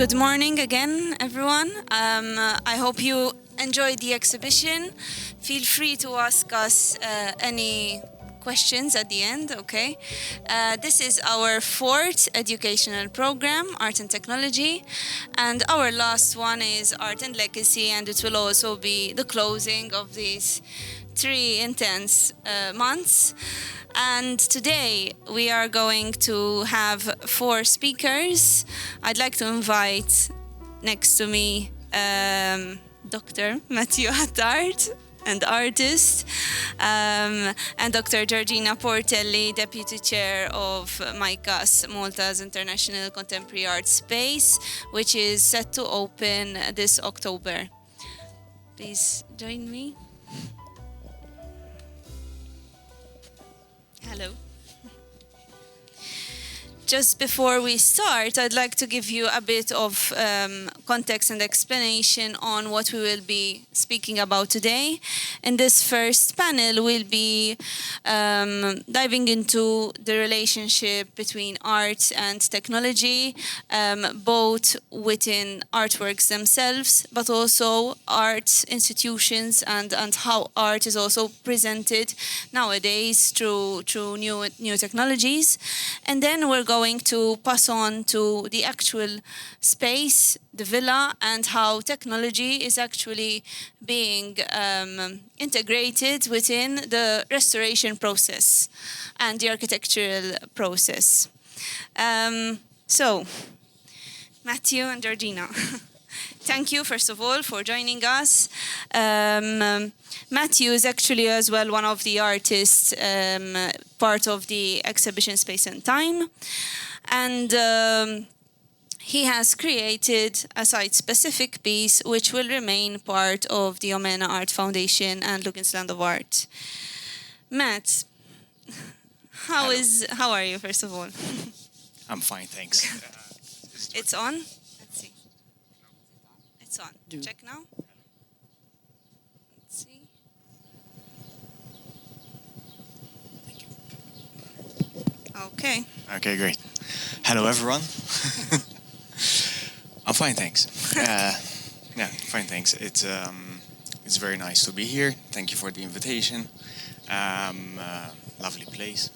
Good morning again, everyone. I hope you enjoyed the exhibition. Feel free to ask us any questions at the end, okay? This is our fourth educational program, Art and Technology, and our last one is Art and Legacy, and it will also be the closing of these 3 intense months. And today we are going to have 4 speakers. I'd like to invite next to me Dr. Matthew Attard, and artist, and Dr. Georgina Portelli, Deputy Chair of MICAS, Malta's International Contemporary Art Space, which is set to open this October. Please join me. Hello. Just before we start, I'd like to give you a bit of context and explanation on what we will be speaking about today. In this first panel, we'll be diving into the relationship between art and technology, both within artworks themselves, but also art institutions and how art is also presented nowadays through new technologies. And then we're going to pass on to the actual space, the villa, and how technology is actually being integrated within the restoration process and the architectural process. So, Matthew and Georgina, thank you, first of all, for joining us. Matthew is actually as well one of the artists, part of the exhibition Space and Time. And he has created a site-specific piece which will remain part of the OmenaArt Foundation and LuginsLand of Art. Matt, how are you, first of all? I'm fine, thanks. It's on? Let's see. It's on. Check now. Let's see. Thank you. Okay. Okay, great. Hello, everyone. I'm fine, thanks. Yeah, fine, thanks. It's very nice to be here. Thank you for the invitation. Lovely place,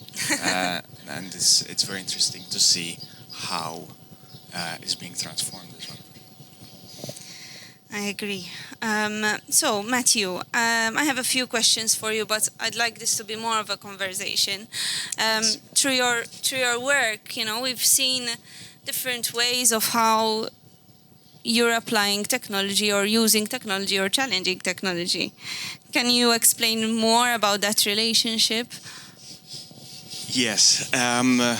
and it's very interesting to see how it's being transformed as well. I agree. So, Matthew, I have a few questions for you, but I'd like this to be more of a conversation. Through your work, we've seen different ways of how you're applying technology or using technology or challenging technology. Can you explain more about that relationship? Yes. I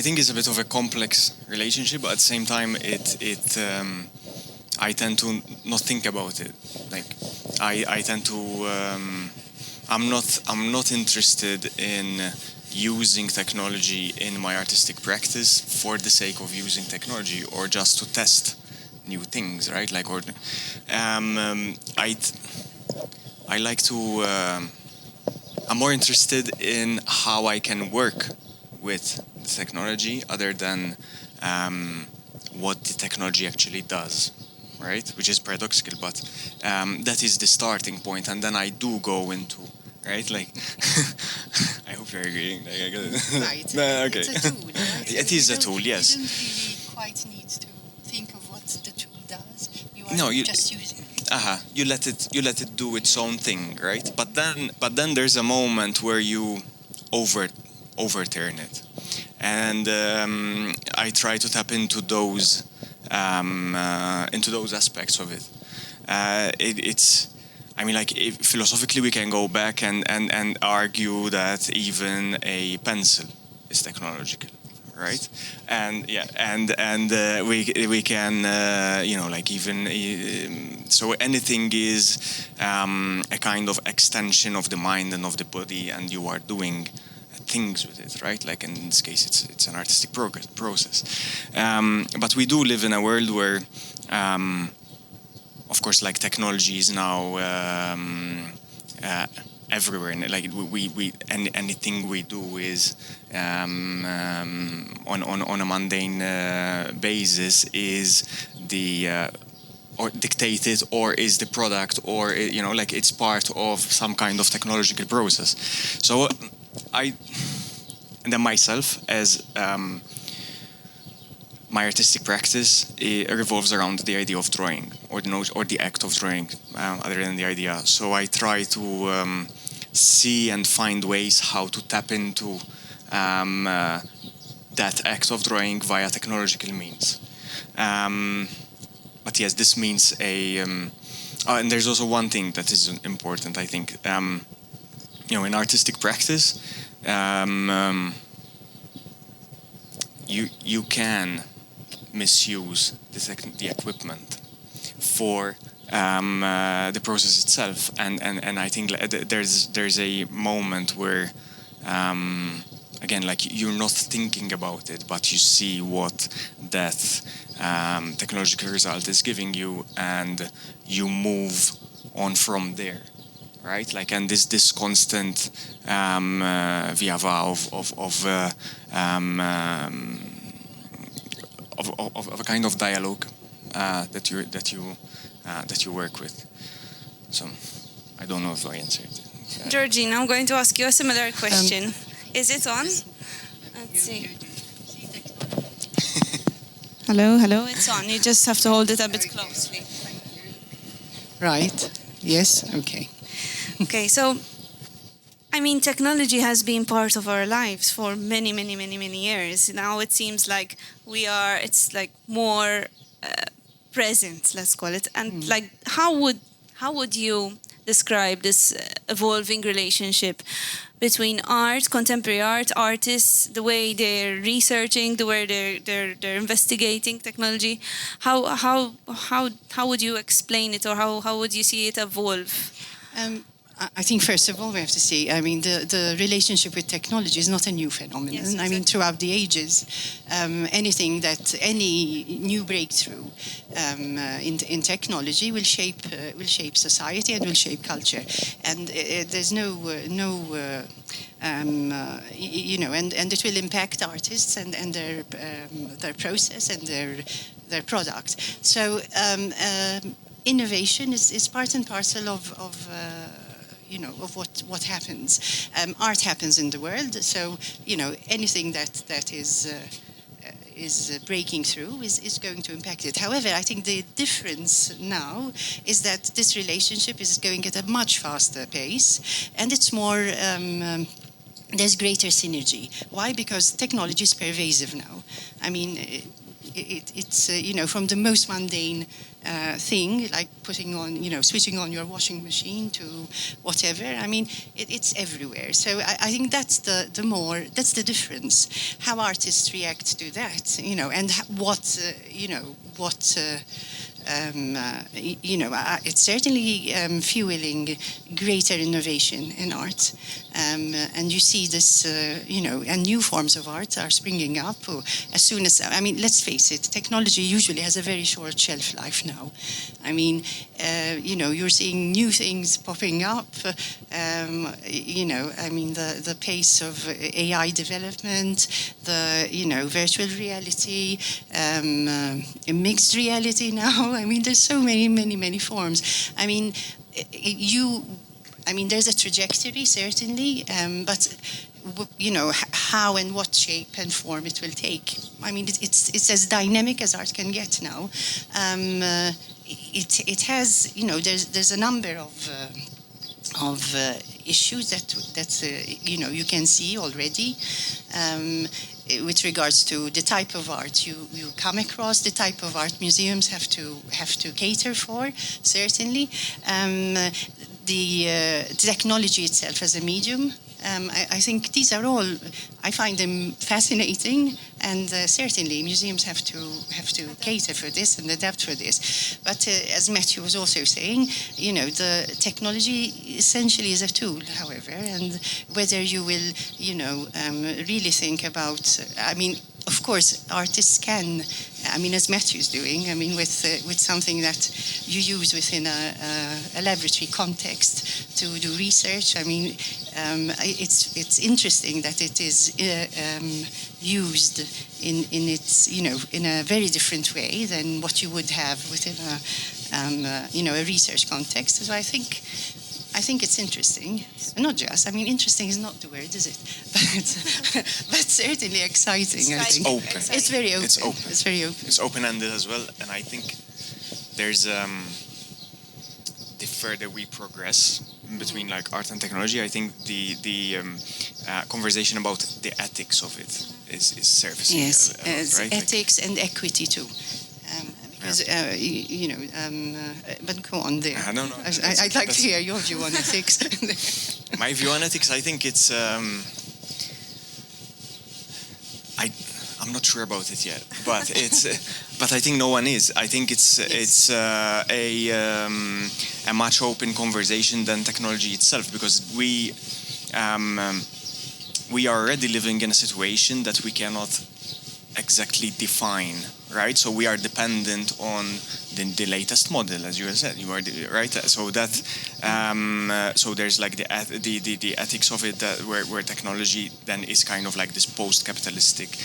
think it's a bit of a complex relationship, but at the same time, I tend to not think about it. Like, I tend to, I'm not interested in using technology in my artistic practice for the sake of using technology or just to test new things, right? Like, I like to, I'm more interested in how I can work with the technology other than what the technology actually does, right? Which is paradoxical, but that is the starting point, and then I do go into, right? Like, I hope you're agreeing. Right. No, okay. It's a tool, right? It is a tool, yes. You don't really quite need to think of what the tool does. You just use it. You let it do its own thing, right? But then there's a moment where you overturn it, and I try to tap into those aspects of it. Philosophically we can go back and argue that even a pencil is technological, right? And we can so anything is a kind of extension of the mind and of the body, and you are doing things with it, right? Like in this case, it's an artistic process. But we do live in a world where, of course, like technology is now everywhere. And like anything we do is on a mundane basis is or dictated, or is the product, or like it's part of some kind of technological process. So and then myself, as my artistic practice, it revolves around the idea of drawing, or the act of drawing, other than the idea. So I try to see and find ways how to tap into that act of drawing via technological means. But yes, this means and there's also one thing that is important, I think. In artistic practice, you can misuse the equipment for the process itself, and I think there's a moment where again, like, you're not thinking about it, but you see what that technological result is giving you, and you move on from there, right? Like, and this constant via of a kind of dialogue that you work with. So I don't know if I answered it. Georgina, I'm going to ask you a similar question. Is it on? Let's see. Hello, it's on. You just have to hold it a bit closely. Right. Yes. Okay. Okay, so I mean, technology has been part of our lives for many years. Now it seems like it's like more present, let's call it. And like, how would you describe this evolving relationship between art, contemporary art, artists, the way they're researching, the way they're investigating technology? How would you explain it, or how would you see it evolve? I think, first of all, we have to say, I mean, the relationship with technology is not a new phenomenon. Yes, exactly. I mean, throughout the ages, any new breakthrough in technology will shape society and will shape culture. And there's and it will impact artists and their process and their product. So innovation is part and parcel of what happens. Art happens in the world, so anything that is breaking through is going to impact it. However, I think the difference now is that this relationship is going at a much faster pace, and it's more. There's greater synergy. Why? Because technology is pervasive now. I mean, it's from the most mundane thing, like putting on, switching on your washing machine, to whatever. I mean, it's everywhere. So I think that's the difference. How artists react to that, and it's certainly fueling greater innovation in art. And you see this, and new forms of art are springing up as soon as, let's face it, technology usually has a very short shelf life now. I mean, you're seeing new things popping up. The pace of AI development, the virtual reality, mixed reality now. I mean, there's so many forms. There's a trajectory, certainly, but how and what shape and form it will take. I mean, it's as dynamic as art can get now. It has, there's a number of issues that you can see already. With regards to the type of art you come across, the type of art museums have to cater for, certainly. The technology itself as a medium, I think these are all, I find them fascinating, and certainly museums have to cater for this and adapt for this. But as Matthew was also saying, the technology essentially is a tool, however, and whether you will, really think about, of course, artists can I mean, as Matthew's doing, I mean, with something that you use within a laboratory context to do research. I mean, it's interesting that it is used in its, you know, in a very different way than what you would have within a research context. So I think it's interesting. Not just, I mean, interesting is not the word, is it? But certainly exciting, I think. Open. It's very open. It's open. It's very open. It's open-ended as well, and I think there's the further we progress between like art and technology, I think the conversation about the ethics of it is surfacing. Yes, a lot, right? ethics and equity too. Because, but go on there. No. I'd like to hear your view on ethics. My view on ethics, I think it's. I'm not sure about it yet, but it's. But I think no one is. I think it's a much open conversation than technology itself, because we are already living in a situation that we cannot exactly define, right? So we are dependent on the latest model, as you said. You are right. So that so there's like the ethics of it, that where technology then is kind of like this post-capitalistic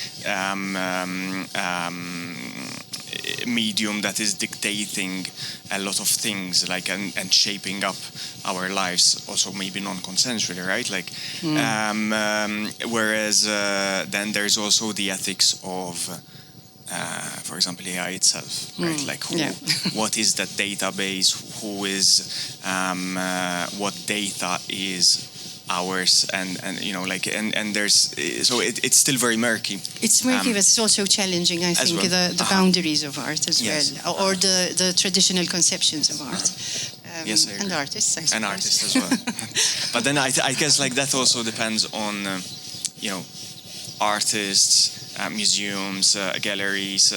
medium that is dictating a lot of things, like and shaping up our lives, also maybe non-consensually, right? Like whereas then there's also the ethics of for example, AI itself, right? Like what is that database? Who is what data is ours, and you know, like and there's so it's still very murky. It's murky, but it's also challenging, I think, well. the boundaries of art as Yes. well, or the traditional conceptions of art. Yes, I agree. And artists, I suppose. And artists as well. But then I guess like that also depends on you know, artists, museums, galleries,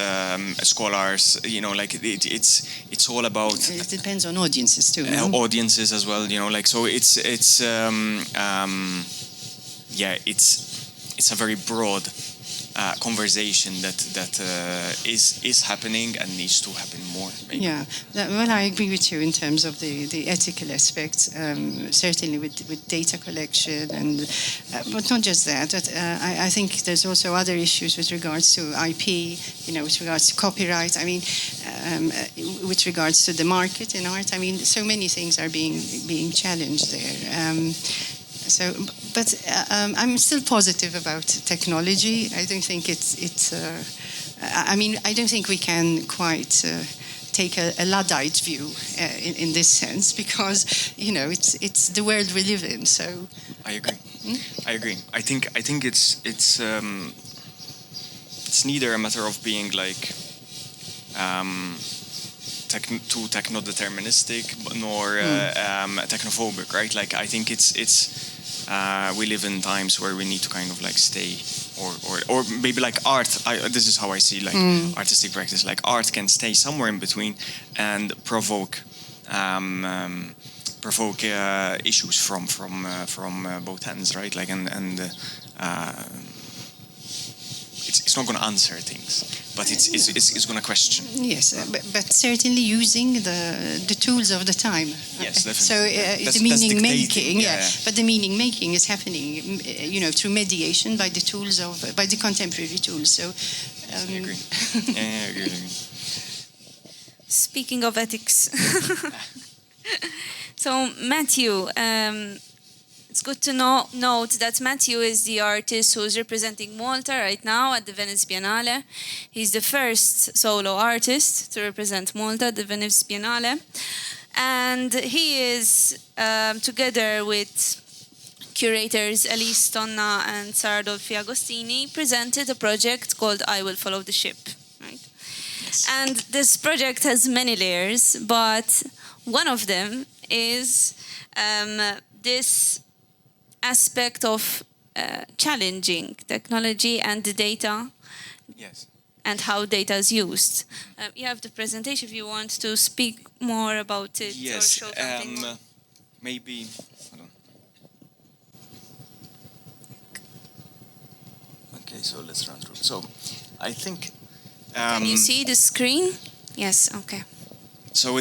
scholars. You know, like it's all about. It depends on audiences too. Audiences as well. You know, like so it's a very broad conversation that is happening and needs to happen more. Maybe. Yeah, well, I agree with you in terms of the ethical aspects, certainly with data collection, and but not just that. But, I think there's also other issues with regards to IP, you know, with regards to copyright. I mean, with regards to the market in art. I mean, so many things are being challenged there. So, but I'm still positive about technology. I don't think it's. I mean, I don't think we can quite take a Luddite view in this sense, because you know it's the world we live in. So I agree. I agree. I think it's neither a matter of being like too techno-deterministic nor technophobic, right? Like I think it's we live in times where we need to kind of like stay, or maybe like art. This is how I see like artistic practice. Like art can stay somewhere in between and provoke issues from both ends, right? Like and it's not going to answer things, but it's going to question. Yes, but certainly using the tools of the time. Yes, definitely. So the meaning making, but the meaning making is happening, you know, through mediation by the tools by the contemporary tools. So I agree. I agree. Speaking of ethics, so Matthew. It's good to note that Matthew is the artist who's representing Malta right now at the Venice Biennale. He's the first solo artist to represent Malta at the Venice Biennale. And he is, together with curators Elise Tonna and Sara Dolfi Agostini, presented a project called I Will Follow the Ship. Right? Yes. And this project has many layers, but one of them is this aspect of challenging technology and the data. Yes. And how data is used. You have the presentation if you want to speak more about it. Yes. Or show something more. Maybe. Hold on. Okay, so let's run through. So, I think Can you see the screen? Yes. Okay. So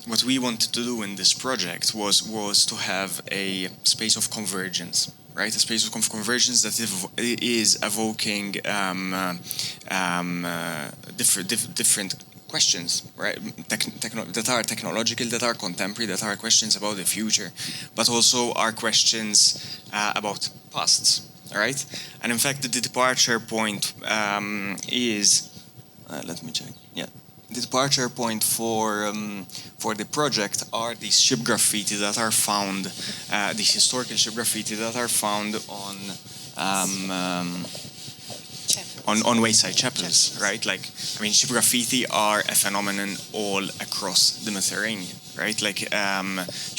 what we wanted to do in this project was to have a space of convergence, right? A space of convergence that is evoking different questions, right? That are technological, that are contemporary, that are questions about the future, but also are questions about pasts, right? And in fact, the departure point is. Let me check. Yeah. The departure point for the project are these ship graffiti that are found, these historical ship graffiti that are found on wayside chapels, right? Like, I mean, ship graffiti are a phenomenon all across the Mediterranean, right? Like, you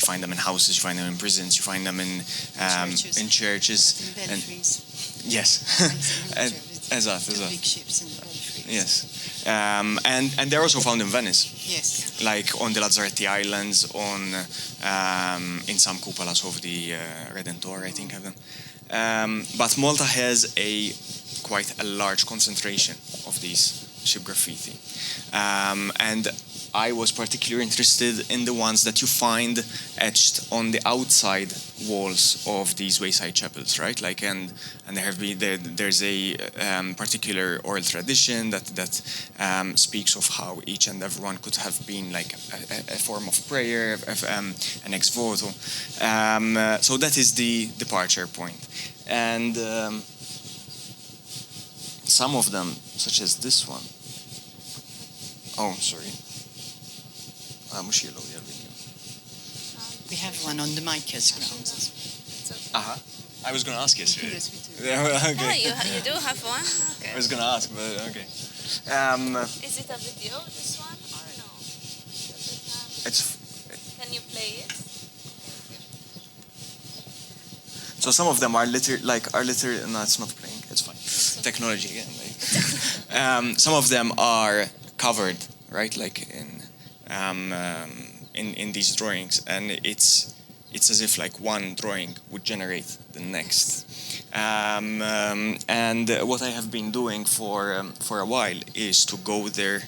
find them in houses, you find them in prisons, you find them in churches, and yes, exactly. Big ships in the belfries. Yes. And they're also found in Venice. Yes. Like on the Lazzaretti Islands, in some cupolas of the Redentor, I think of them. But Malta has quite a large concentration of these ship graffiti. And I was particularly interested in the ones that you find etched on the outside walls of these wayside chapels, right? Like, and there's a particular oral tradition that speaks of how each and every one could have been like a form of prayer, an ex voto. So that is the departure point. And some of them, such as this one. Oh, sorry. We have one on the Micah's grounds. I was going to ask yesterday. Yes, we do. Okay. You do have one? Okay. I was going to ask, but okay. Is it a video, this one, or no? Does it have... Can you play it? So some of them are no, it's not playing. It's fine. Technology again. Some of them are covered, right? Like in these drawings, and it's as if like one drawing would generate the next. And what I have been doing for a while is to go there,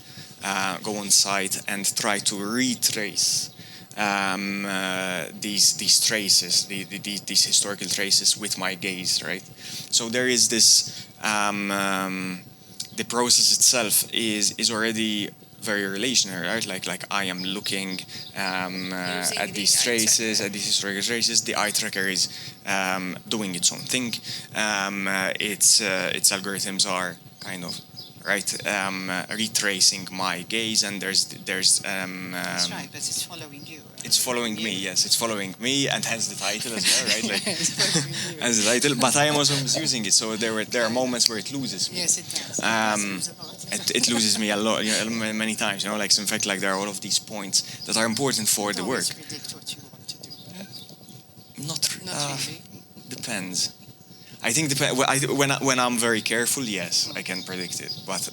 go on site, and try to retrace these traces, these historical traces with my gaze, right? So there is this. The process itself is already very relational, right? Like I am looking at these traces, at these historical traces. The eye tracker is doing its own thing. Its algorithms are kind of retracing my gaze, and there's That's right, but it's following you. Right? It's following me, yes. It's following me, and hence the title as well, right? Like, It's as the title. But I am also misusing it, so there are moments where it loses me. Yes, it does. It loses me a lot, many times. Like, so in fact, like there are all of these points that are important for the work. Predict what you want to do. Not really. Depends. I think when I'm very careful, yes, I can predict it, but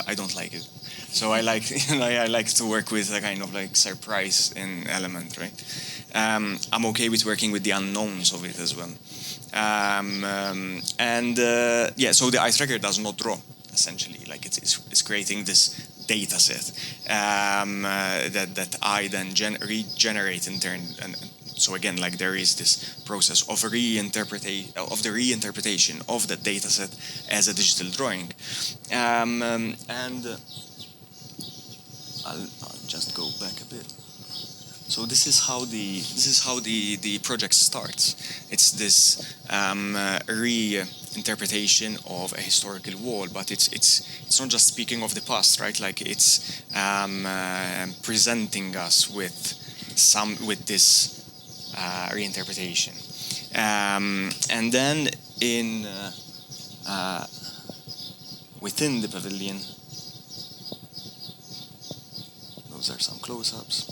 I don't like it. So I like I like to work with a kind of like surprise in element, right? I'm okay with working with the unknowns of it as well. So the eye tracker does not draw, essentially. Like it's creating this data set that I then regenerate in turn. And so again, like there is this process of the reinterpretation of the data set as a digital drawing. I'll just go back a bit. So this is how the project starts. It's this reinterpretation of a historical wall, but it's not just speaking of the past, right? Like it's presenting us with this reinterpretation, and then within the pavilion. Those are some close-ups.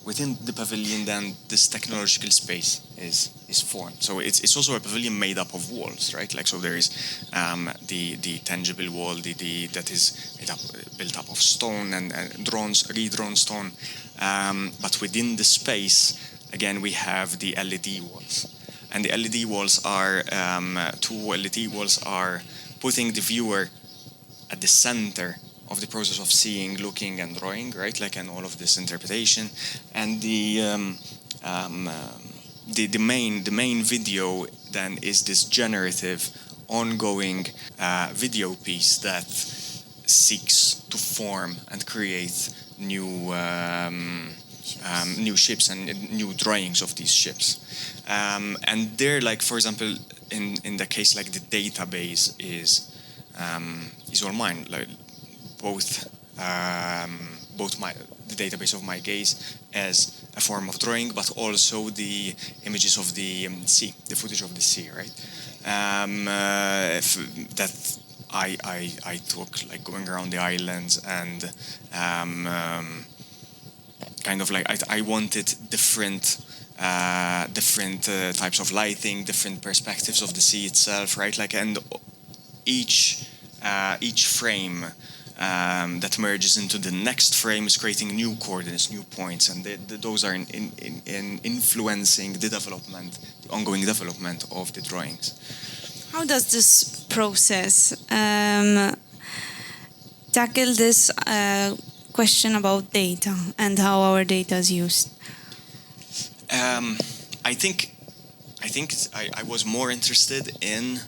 Within the pavilion, then this technological space is formed. So it's also a pavilion made up of walls, right? Like so, there is the tangible wall, that is built up of stone and redrawn stone. But within the space, again, we have the LED walls. and the LED walls are two LED walls are putting the viewer at the center of the process of seeing, looking, and drawing, right? Like, and all of this interpretation, and the main video then is this generative, ongoing video piece that seeks to form and create new ships and new drawings of these ships. And they're like, for example, in the case like the database is all mine, like both the database of my gaze as a form of drawing, but also the images of the sea, the footage of the sea, right? That I took, like, going around the islands, and kind of like I wanted different types of lighting, different perspectives of the sea itself, right? Like, and each frame that merges into the next frame is creating new coordinates, new points, and those are in influencing the development, the ongoing development of the drawings. How does this process tackle this question about data and how our data is used? I think I was more interested in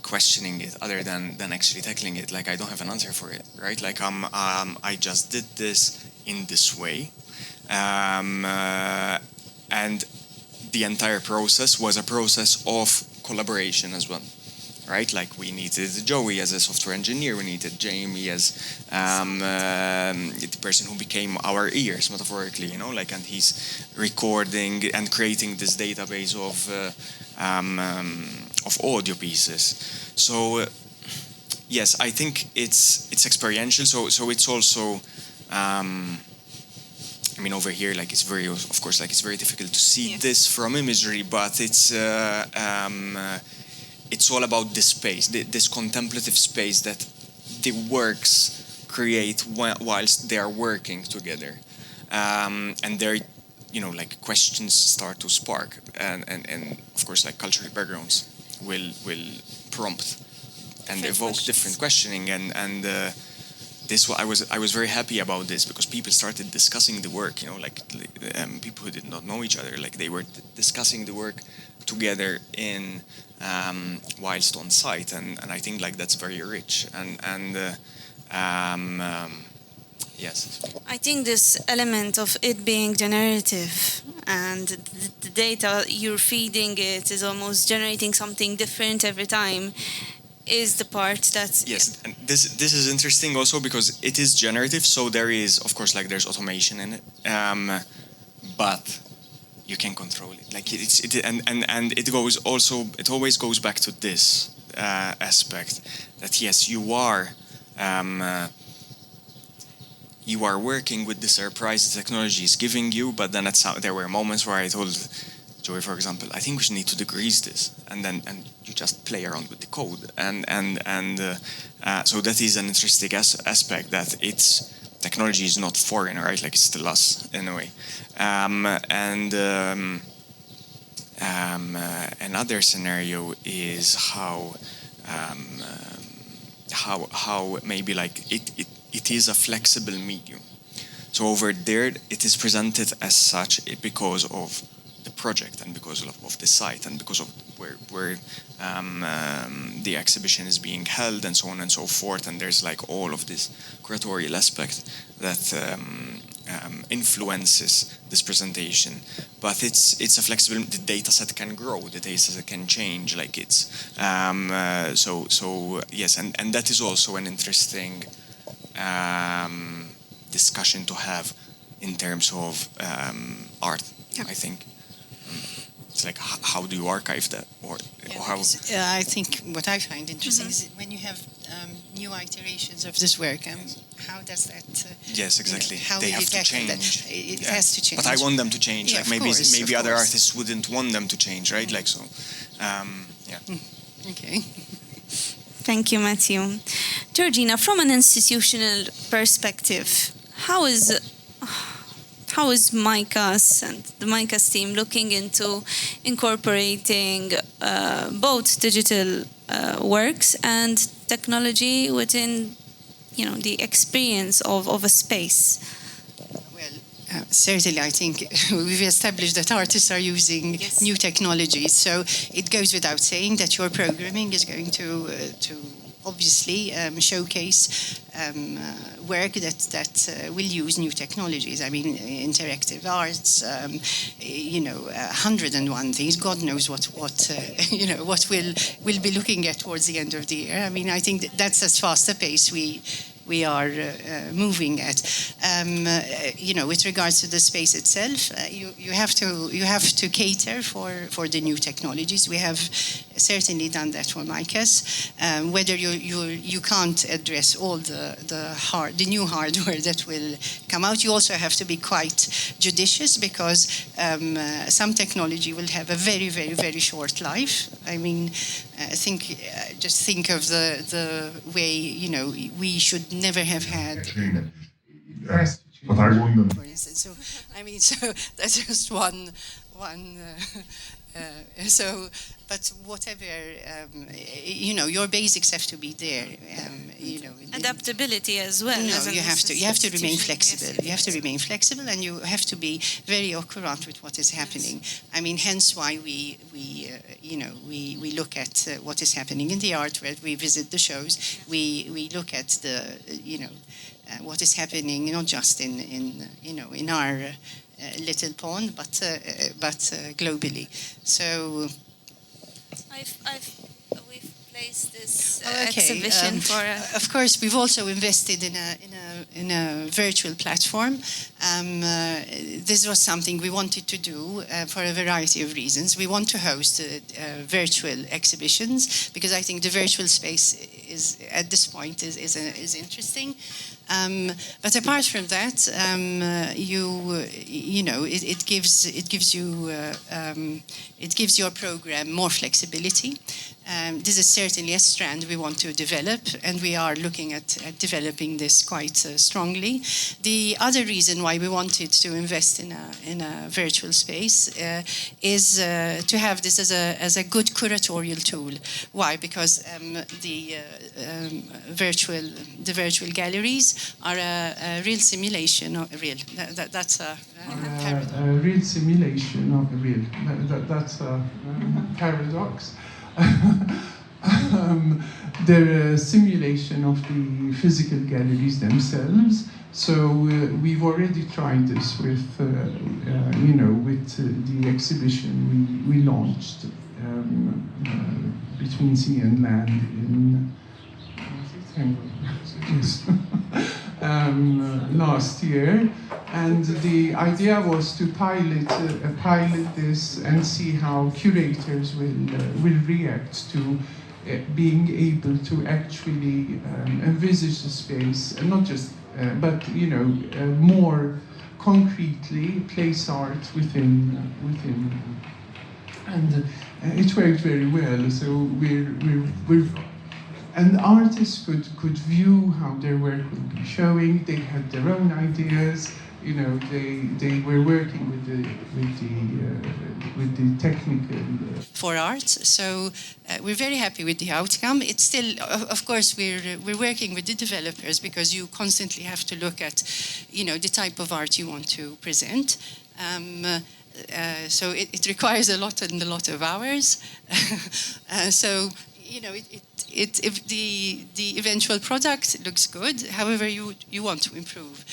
questioning it other than actually tackling it. Like, I don't have an answer for it, right? Like, I just did this in this way, and the entire process was a process of collaboration as well, right? Like, we needed Joey as a software engineer, we needed Jamie as the person who became our ears, metaphorically, you know, like, and he's recording and creating this database of audio pieces. So yes, I think it's experiential. So it's also I mean, over here, like, it's very, of course, like, it's very difficult to see this from imagery, but it's all about this space, this contemplative space that the works create whilst they are working together, and there, you know, like, questions start to spark, and of course, like, cultural backgrounds will prompt and evoke different questioning, and this, I was very happy about this, because people started discussing the work, you know, like, people who did not know each other, like, they were discussing the work together in whilst on site, and I think, like, that's very rich, and yes. I think this element of it being generative and the data you're feeding it is almost generating something different every time is the part that's... Yes, and this is interesting also because it is generative, so there is, of course, like, there's automation in it, but you can control it. Like, and it always goes back to this aspect that, yes, you are working with the surprise the technology is giving you, but then there were moments where I told Joey, for example, I think we should need to degrease this, and you just play around with the code, and so that is an interesting aspect, that technology is not foreign, right? Like, it's still us in a way, another scenario is how maybe, like, it is a flexible medium. So over there, it is presented as such because of the project and because of the site and because of where the exhibition is being held and so on and so forth. And there's, like, all of this curatorial aspect that influences this presentation. But it's a flexible. The data set can grow. The data set can change. Like, it's so yes, and that is also an interesting discussion to have in terms of art. I think it's like, how do you archive that, or how? I think what I find interesting is when you have new iterations of this work. How does that? Yes, exactly. How they have to change. It has to change. But I want them to change. Yeah, like, maybe of other course. artists wouldn't want them to change, right? Like, so. Yeah. Okay. Thank you, Matthew. Georgina, from an institutional perspective, how is how is MICAS and the MICAS team looking into incorporating both digital works and technology within, the experience of a space? Certainly, I think we've established that artists are using new technologies. So it goes without saying that your programming is going to obviously showcase work that will use new technologies. I mean, interactive arts, 101 things. God knows what we'll be looking at towards the end of the year. I mean, I think that's as fast a pace we are moving at. With regards to the space itself, you have to cater for the new technologies. We have certainly done that for MICAS. Whether you can't address all the new hardware that will come out, you also have to be quite judicious, because some technology will have a very, very, very short life. I mean, just think of the way we should never have had. For instance, so that's just one. But whatever, your basics have to be there. Adaptability as well. No, you have to remain flexible. You have to remain flexible, and you have to be very accurate with what is happening. I mean, hence why we look at what is happening in the art world. We visit the shows. We look at the what is happening, not just in our little pond, but globally. So we've placed this exhibition for. Of course, we've also invested in a virtual platform. This was something we wanted to do for a variety of reasons. We want to host virtual exhibitions, because I think the virtual space is at this point is interesting. But apart from that, it gives your program more flexibility. This is certainly a strand we want to develop, and we are looking at developing this quite strongly. The other reason why we wanted to invest in a virtual space is to have this as a good curatorial tool. Why? Because the virtual galleries are a real simulation of real. That's a real simulation of the real. That's a paradox. They're a simulation of the physical galleries themselves. So we've already tried this with the exhibition we launched between Sea and Land in last year, and the idea was to pilot this and see how curators will react to being able to actually envisage the space, and not just, but more concretely place art within, and it worked very well. So and artists could view how their work would be showing. They had their own ideas. They were working with the technical. For art, so we're very happy with the outcome. It's still, of course, we're working with the developers, because you constantly have to look at, the type of art you want to present. So it requires a lot of hours. So. If the eventual product looks good, however, you want to improve.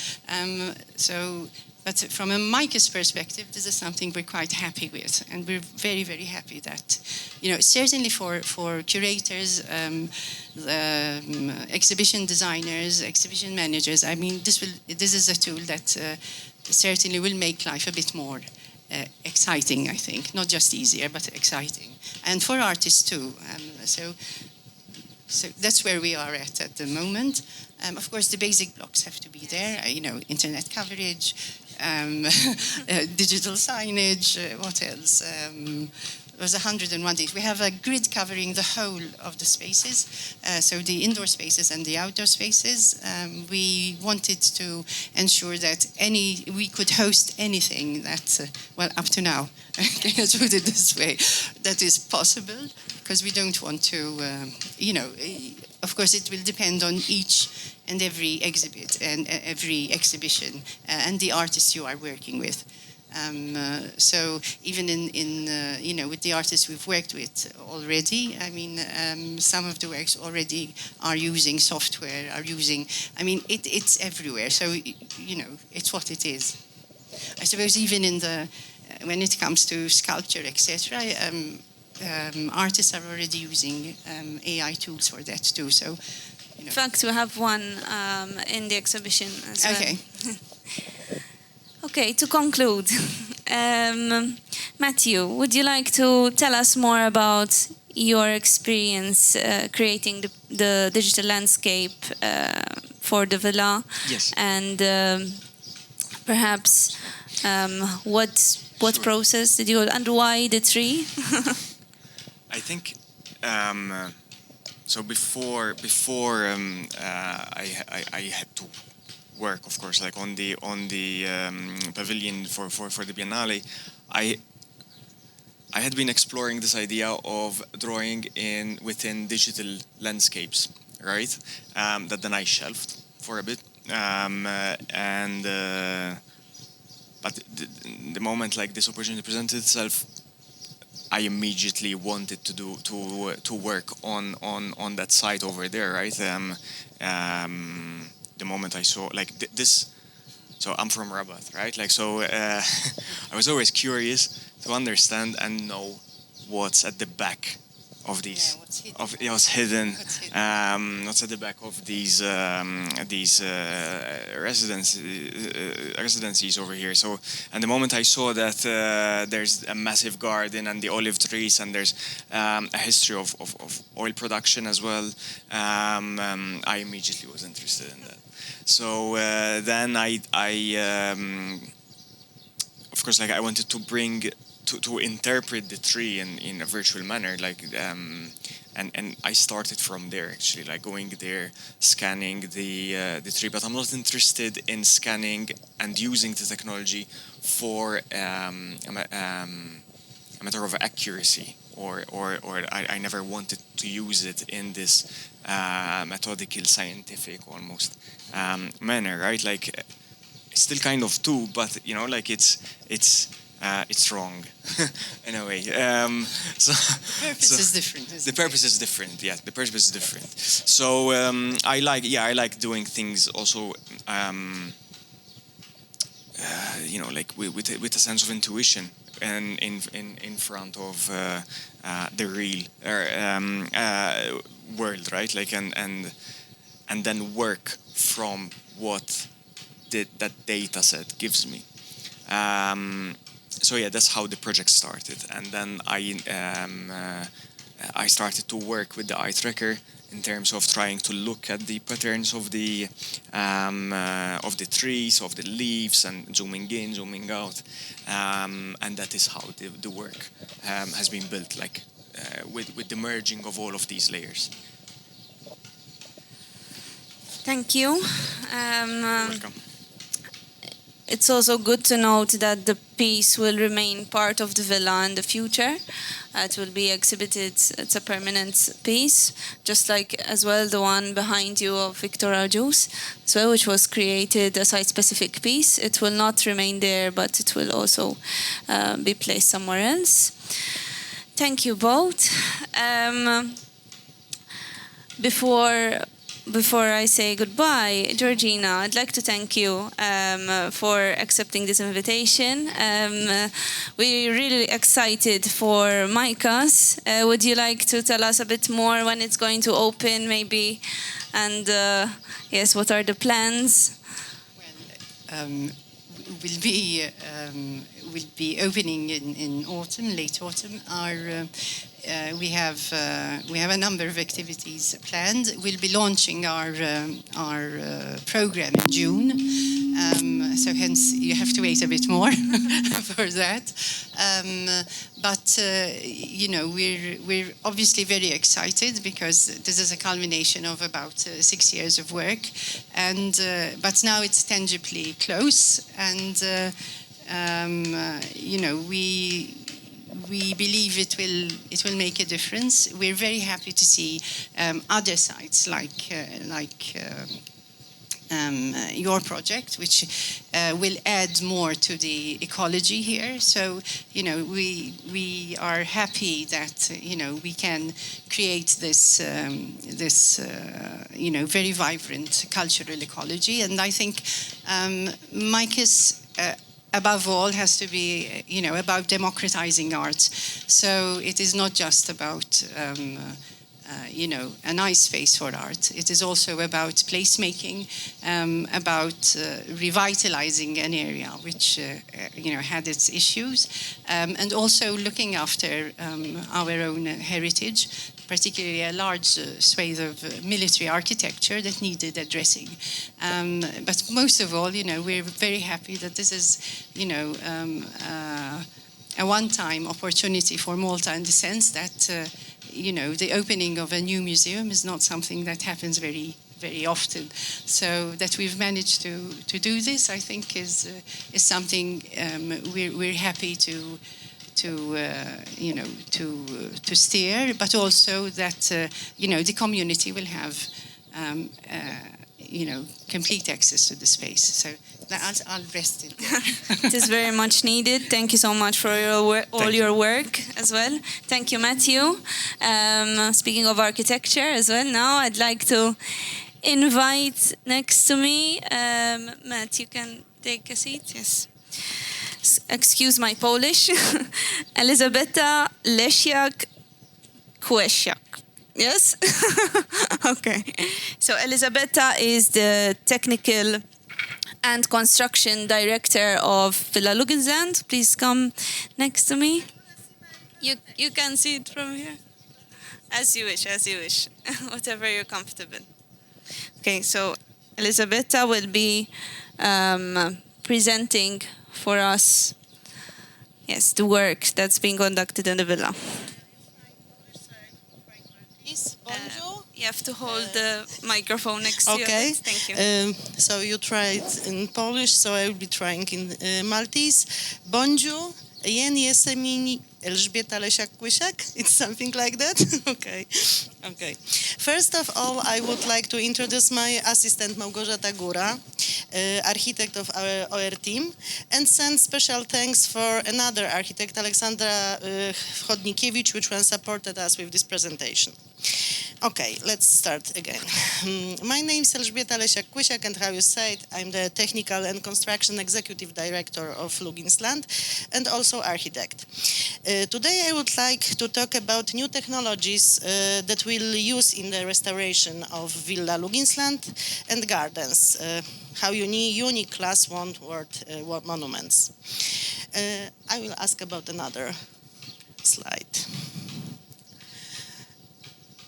But from a MICAS perspective, this is something we're quite happy with, and we're very, very happy that, certainly for curators, exhibition designers, exhibition managers. I mean, this is a tool that certainly will make life a bit more exciting, I think. Not just easier, but exciting. And for artists too. So that's where we are at the moment. Of course, the basic blocks have to be there. Internet coverage, digital signage. What else? It was 101 days. We have a grid covering the whole of the spaces, so the indoor spaces and the outdoor spaces. We wanted to ensure that we could host anything that, well, up to now, let's put it this way, that is possible, because we don't want to, of course it will depend on each and every exhibit and every exhibition and the artists you are working with. So even in with the artists we've worked with already, I mean, some of the works already are using software, it's everywhere. So, it's what it is. I suppose even when it comes to sculpture, etc., artists are already using AI tools for that too. So, in fact, we have one in the exhibition as well. Okay. Okay, to conclude, Matthew, would you like to tell us more about your experience creating the digital landscape for the villa? Yes. And perhaps what Sure. process did you, and why the tree? I think so. Before I had to work, of course, like on the pavilion for the Biennale. I had been exploring this idea of drawing within digital landscapes, right? That then I shelved for a bit, but the moment like this opportunity presented itself, I immediately wanted to work on that site over there, right? The moment I saw like this, so I'm from Rabat, right? Like so, I was always curious to understand and know what's at the back of these, what's hidden, what's at the back of these residencies over here. So, and the moment I saw that there's a massive garden and the olive trees, and there's a history of oil production as well, I immediately was interested in that. So then I of course, like I wanted to bring to interpret the tree in a virtual manner, like and I started from there actually, like going there, scanning the tree. But I'm not interested in scanning and using the technology for a matter of accuracy, or I never wanted to use it in this methodical, scientific almost manner, right? Like still kind of do, but like it's wrong in a way. The purpose is different. The purpose is different. Yeah, the purpose is different. So I like doing things also. Like with a sense of intuition and in front of the real world, right? Like and then work from what that data set gives me. So yeah, that's how the project started, and then I started to work with the eye tracker in terms of trying to look at the patterns of the trees, of the leaves, and zooming in, zooming out, and that is how the work has been built, like with the merging of all of these layers. Thank you. You're welcome. It's also good to note that the piece will remain part of the villa in the future. It will be exhibited. It's a permanent piece, just like as well the one behind you of Victor Arjus, as well, which was created a site-specific piece. It will not remain there, but it will also be placed somewhere else. Thank you both. Before I say goodbye, Georgina, I'd like to thank you for accepting this invitation. We're really excited for MICAS. Would you like to tell us a bit more when it's going to open, maybe? And yes, what are the plans? Well, we'll be opening in autumn, late autumn. We have a number of activities planned. We'll be launching our program in June. So hence you have to wait a bit more for that. But you know, we're obviously very excited because this is a culmination of about 6 years of work, and but now it's tangibly close, and you know, we believe it will make a difference. We're very happy to see other sites like your project, which will add more to the ecology here. So, you know, we are happy that, you know, we can create this you know, very vibrant cultural ecology. And I think Micah's above all has to be, you know, about democratizing art. So it is not just about you know, a nice space for art. It is also about placemaking, about revitalizing an area which, you know, had its issues, and also looking after our own heritage, particularly a large swathe of military architecture that needed addressing. But most of all, you know, we're very happy that this is, you know, a one-time opportunity for Malta in the sense that you know, the opening of a new museum is not something that happens very, very often. So that we've managed to do this, I think, is something we're happy to you know, to steer, but also that you know, the community will have you know, complete access to the space. So I'll rest it there. It is very much needed. Thank you so much for all your work as well. Thank you, Matthew. Speaking of architecture as well, now I'd like to invite next to me, Matt, you can take a seat, yes. Excuse my Polish. Elżbieta Lesiak-Kłysiak. Yes? Okay. So Elżbieta is the technical and construction director of Villa LuginsLand. Please come next to me. You can see it from here. As you wish, whatever you're comfortable. Okay, so Elżbieta will be presenting for us, yes, the work that's being conducted in the villa. Bonjour. You have to hold the microphone next to you. Okay. Thank you. So you tried in Polish, so I will be trying in Maltese. Bonjour. Jen jestem Elżbieta Lesiak-Kłysiak. It's something like that. Okay. First of all, I would like to introduce my assistant Małgorzata Góra, architect of our team, and send special thanks for another architect, Aleksandra Chodnikiewicz, which one supported us with this presentation. Okay, let's start again. My name is Elżbieta Lesiak-Kłysiak, and how you said, I'm the Technical and Construction Executive Director of LuginsLand and also architect. Today I would like to talk about new technologies that we'll use in the restoration of Villa LuginsLand and gardens, how unique Class 1 world monuments. I will ask about another slide.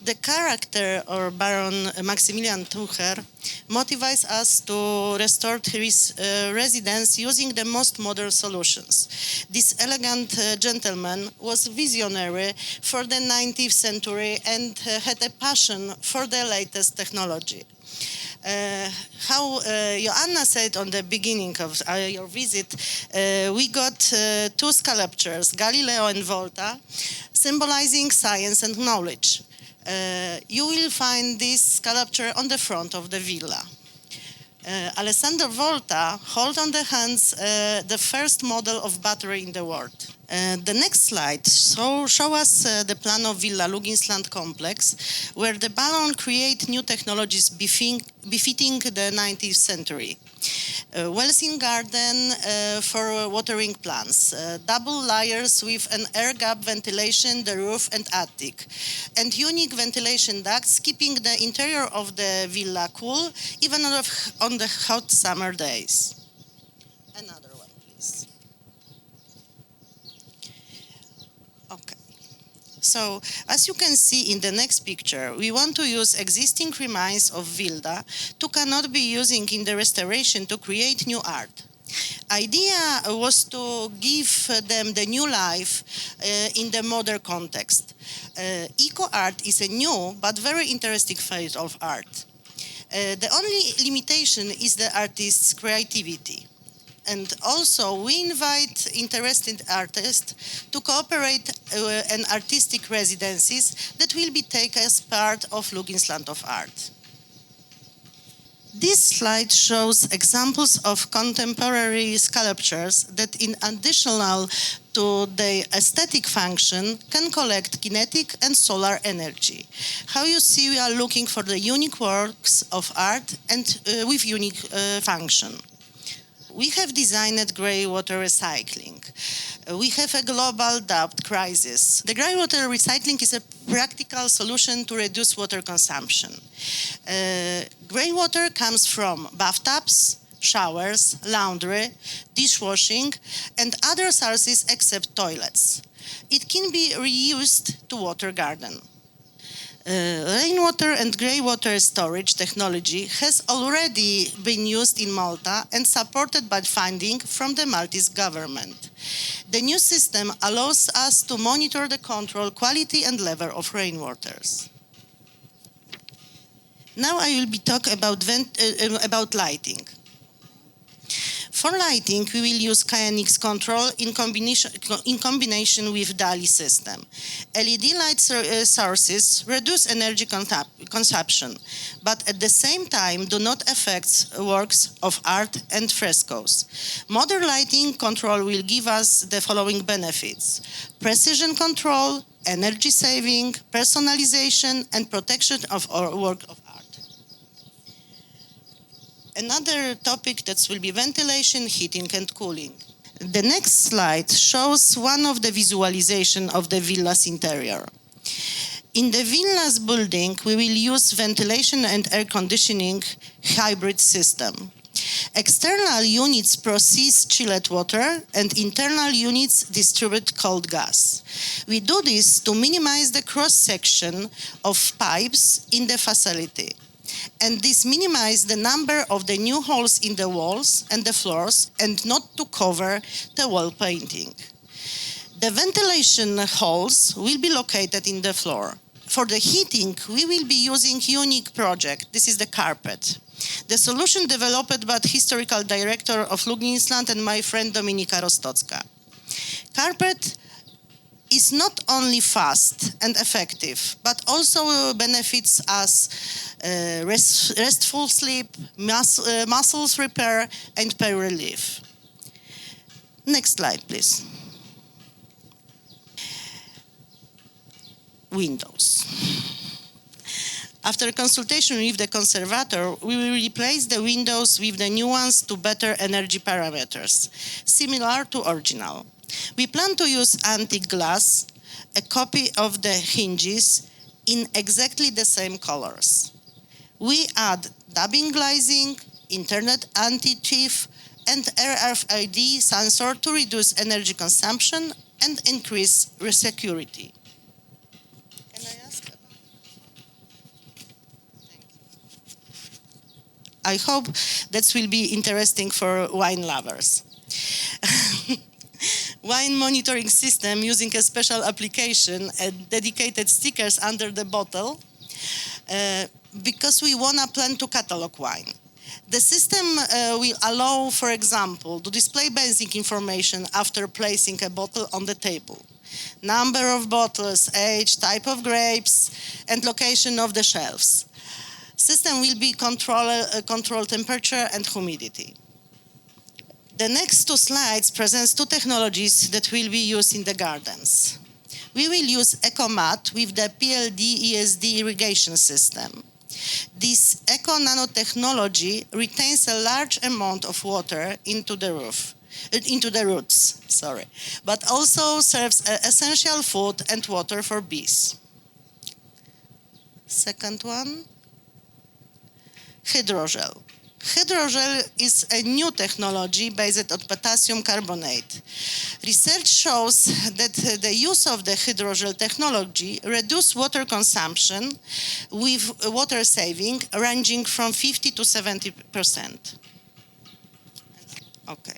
The character of Baron Maximilian Tucher motivates us to restore his residence using the most modern solutions. This elegant gentleman was visionary for the 19th century and had a passion for the latest technology. How Joanna said on the beginning of your visit, we got two sculptures, Galileo and Volta, symbolizing science and knowledge. You will find this sculpture on the front of the villa. Alessandro Volta holds on the hands the first model of battery in the world. The next slide show us the plan of Villa LuginsLand complex, where the Baron create new technologies befitting the 19th century. Wells in garden for watering plants, double layers with an air gap ventilation, the roof and attic, and unique ventilation ducts keeping the interior of the villa cool even on the hot summer days. Another one, please. Okay. So, as you can see in the next picture, we want to use existing remains of Vilda to cannot be using in the restoration to create new art. Idea was to give them the new life in the modern context. Eco art is a new but very interesting field of art. The only limitation is the artist's creativity. And also, we invite interested artists to cooperate in artistic residencies that will be taken as part of LuginsLand of Art. This slide shows examples of contemporary sculptures that, in addition to their aesthetic function, can collect kinetic and solar energy. How you see, we are looking for the unique works of art and with unique function. We have designed grey water recycling. We have a global debt crisis. The grey water recycling is a practical solution to reduce water consumption. Grey water comes from bathtubs, showers, laundry, dishwashing, and other sources except toilets. It can be reused to water garden. Rainwater and grey water storage technology has already been used in Malta and supported by funding from the Maltese government. The new system allows us to monitor the control, quality and level of rainwaters. Now I will be talking about lighting. For lighting, we will use KNX control in combination with DALI system. LED light sources reduce energy consumption, but at the same time do not affect works of art and frescoes. Modern lighting control will give us the following benefits: precision control, energy saving, personalization, and protection of our work of art. Another topic that will be ventilation, heating, and cooling. The next slide shows one of the visualization of the villa's interior. In the villa's building, we will use ventilation and air conditioning hybrid system. External units process chilled water and internal units distribute cold gas. We do this to minimize the cross-section of pipes in the facility. And this minimizes the number of the new holes in the walls and the floors and not to cover the wall painting. The ventilation holes will be located in the floor. For the heating, we will be using unique project. This is the carpet. The solution developed by the historical director of LuginsLand and my friend Dominika Rostocka. Carpet is not only fast and effective, but also benefits us restful sleep, muscles repair, and pain relief. Next slide, please. Windows. After consultation with the conservator, we will replace the windows with the new ones to better energy parameters, similar to original. We plan to use antique glass, a copy of the hinges in exactly the same colors. We add dubbing glazing, internet anti-thief, and RFID sensor to reduce energy consumption and increase security. Can I ask about? Thank you. I hope that will be interesting for wine lovers. Wine monitoring system using a special application and dedicated stickers under the bottle because we want to plan to catalog wine. The system will allow, for example, to display basic information after placing a bottle on the table. Number of bottles, age, type of grapes, and location of the shelves. System will be control temperature and humidity. The next two slides presents two technologies that will be used in the gardens. We will use EcoMat with the PLD ESD irrigation system. This eco-nanotechnology retains a large amount of water into the roots, but also serves essential food and water for bees. Second one, hydrogel. Hydrogel is a new technology based on potassium carbonate. Research shows that the use of the hydrogel technology reduces water consumption with water saving ranging from 50 to 70%. Okay.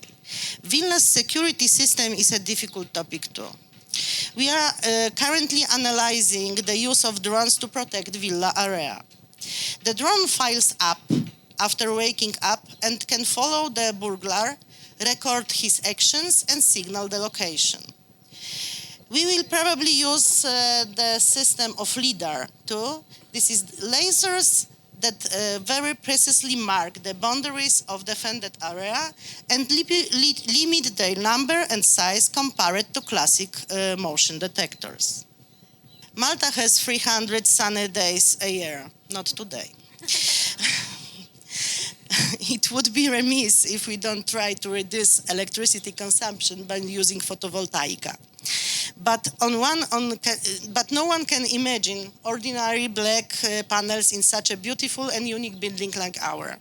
Vilna's security system is a difficult topic too. We are currently analyzing the use of drones to protect villa area. The drone files up after waking up and can follow the burglar, record his actions, and signal the location. We will probably use the system of LiDAR too. This is lasers that very precisely mark the boundaries of defended area and limit their number and size compared to classic motion detectors. Malta has 300 sunny days a year, not today. It would be remiss if we don't try to reduce electricity consumption by using photovoltaica. But no one can imagine ordinary black panels in such a beautiful and unique building like ours.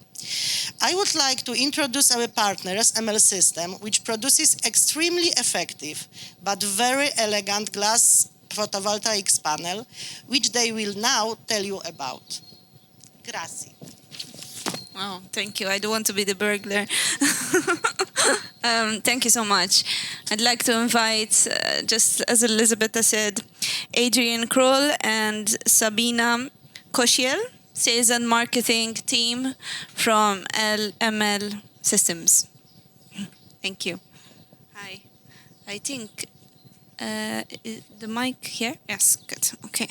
I would like to introduce our partners, ML System, which produces extremely effective but very elegant glass photovoltaics panel, which they will now tell you about. Grazie. Wow, thank you. I don't want to be the burglar. Thank you so much. I'd like to invite, just as Elżbieta said, Adrian, Krół and Sabina, Kozieł, sales and marketing team from ML Systems. Thank you. Hi. I think the mic here? Yes, good. Okay.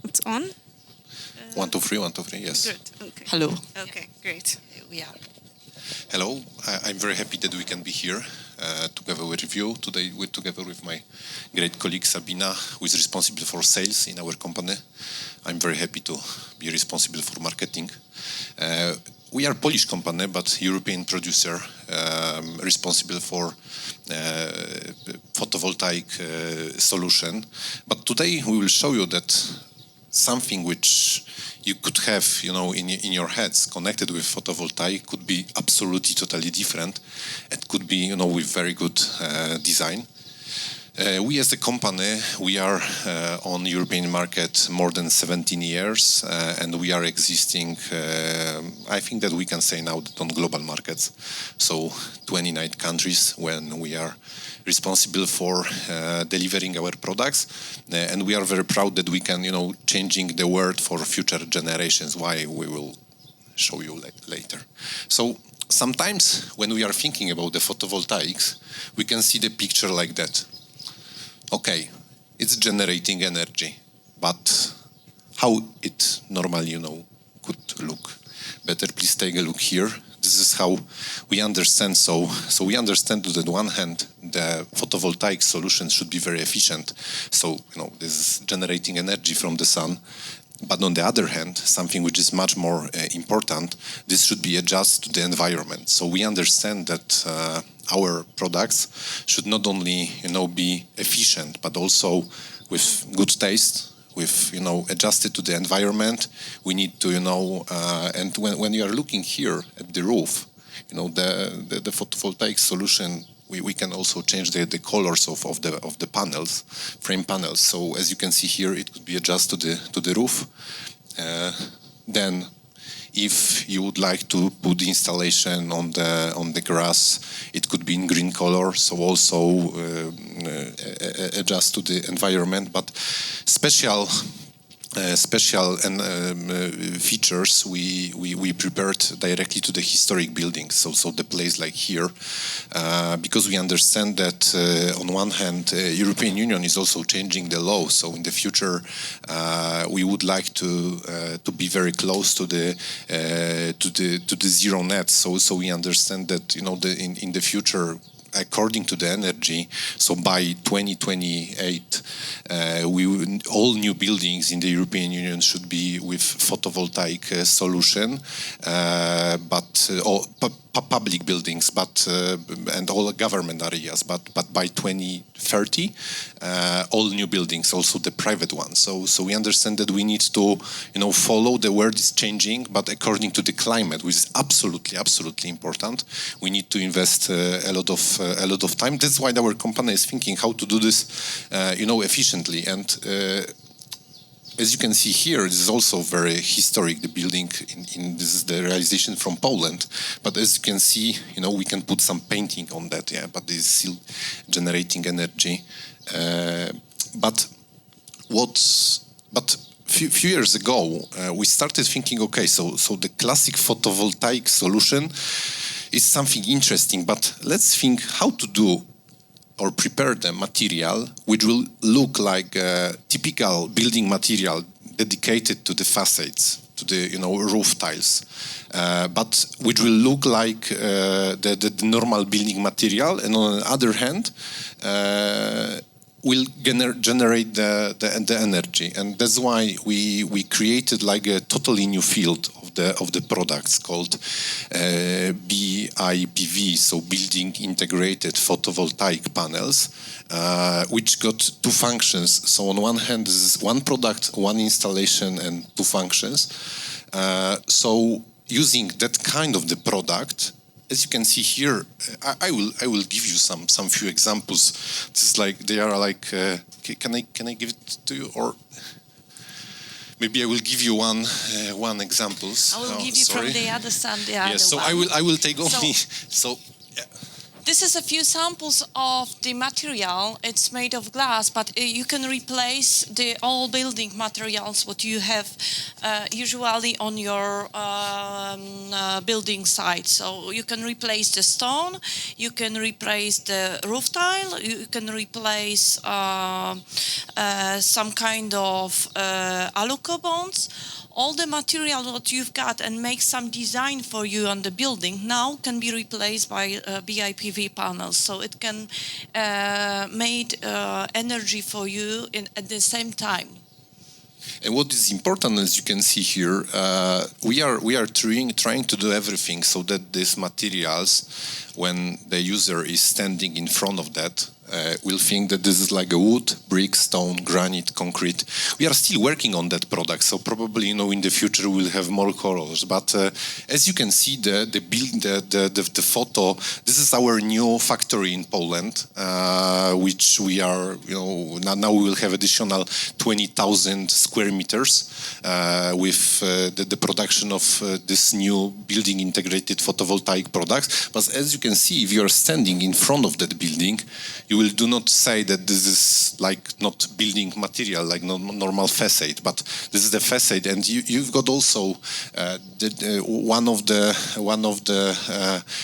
It's on? 1, 2, 3, 1, 2, 3, yes. Good. Okay. Hello. Okay, great. Here we are. Hello, I'm very happy that we can be here together with you. Today we're together with my great colleague Sabina, who is responsible for sales in our company. I'm very happy to be responsible for marketing. We are a Polish company, but European producer responsible for photovoltaic solution. But today we will show you that something which you could have, in your heads connected with photovoltaic could be absolutely totally different. It could be, with very good design. We as a company, we are on European market more than 17 years, and we are existing, I think that we can say now that on global markets. So 29 countries when we are responsible for delivering our products, and we are very proud that we can, changing the world for future generations, why we will show you later. So sometimes when we are thinking about the photovoltaics, we can see the picture like that. Okay, it's generating energy, but how it normally, could look? Better please take a look here. This is how we understand. So we understand that on one hand, the photovoltaic solution should be very efficient. So, this is generating energy from the sun. But on the other hand, something which is much more important, this should be adjusted to the environment. So we understand that our products should not only, be efficient, but also with good taste, with, adjusted to the environment. We need to, and when you are looking here at the roof, the photovoltaic solution, we can also change the colors of the panels, frame panels. So as you can see here, it could be adjusted to the roof. Then, if you would like to put the installation on the grass, it could be in green color. So also adjust to the environment. But special features we prepared directly to the historic buildings. So the place like here, because we understand that on one hand, European Union is also changing the law. So in the future, we would like to be very close to the zero net. So we understand that in the future, according to the energy, so by 2028, all new buildings in the European Union should be with photovoltaic solution. But public buildings, but and all government areas. But by 2030, all new buildings, also the private ones. So we understand that we need to, follow the world is changing, but according to the climate, which is absolutely important, we need to invest a lot of time. That's why our company is thinking how to do this, efficiently. And as you can see here, this is also very historic. The building this is the realization from Poland. But as you can see, we can put some painting on that. Yeah, but it's still generating energy. But few years ago, we started thinking, okay, so the classic photovoltaic solution is something interesting, but let's think how to do or prepare the material which will look like a typical building material dedicated to the facades, to the roof tiles, but which will look like the normal building material, and on the other hand, will generate the energy. And that's why we created like a totally new field of the products called BIPV, so Building Integrated Photovoltaic Panels, which got two functions. So on one hand, this is one product, one installation, and two functions. So using that kind of the product, as you can see here, I will give you some few examples. This is like they are like. Can I give it to you, or maybe I will give you one examples. I will give you from the other side. Yes, so one. I will take only so. Yeah. This is a few samples of the material. It's made of glass, but you can replace the all building materials what you have usually on your building site. So you can replace the stone, you can replace the roof tile, you can replace some kind of aluco bonds. All the material that you've got and make some design for you on the building now can be replaced by BIPV panels. So it can make energy for you at the same time. And what is important, as you can see here, we are trying to do everything so that these materials, when the user is standing in front of that, will think that this is like a wood, brick, stone, granite, concrete. We are still working on that product, so probably in the future we'll have more colors. But as you can see, the photo. This is our new factory in Poland, which we are now we will have additional 20,000 square meters with the production of this new building integrated photovoltaic products. But as you can see, if you are standing in front of that building, you will do not say that this is like not building material, like normal facade, but this is the facade, and you've got also one of the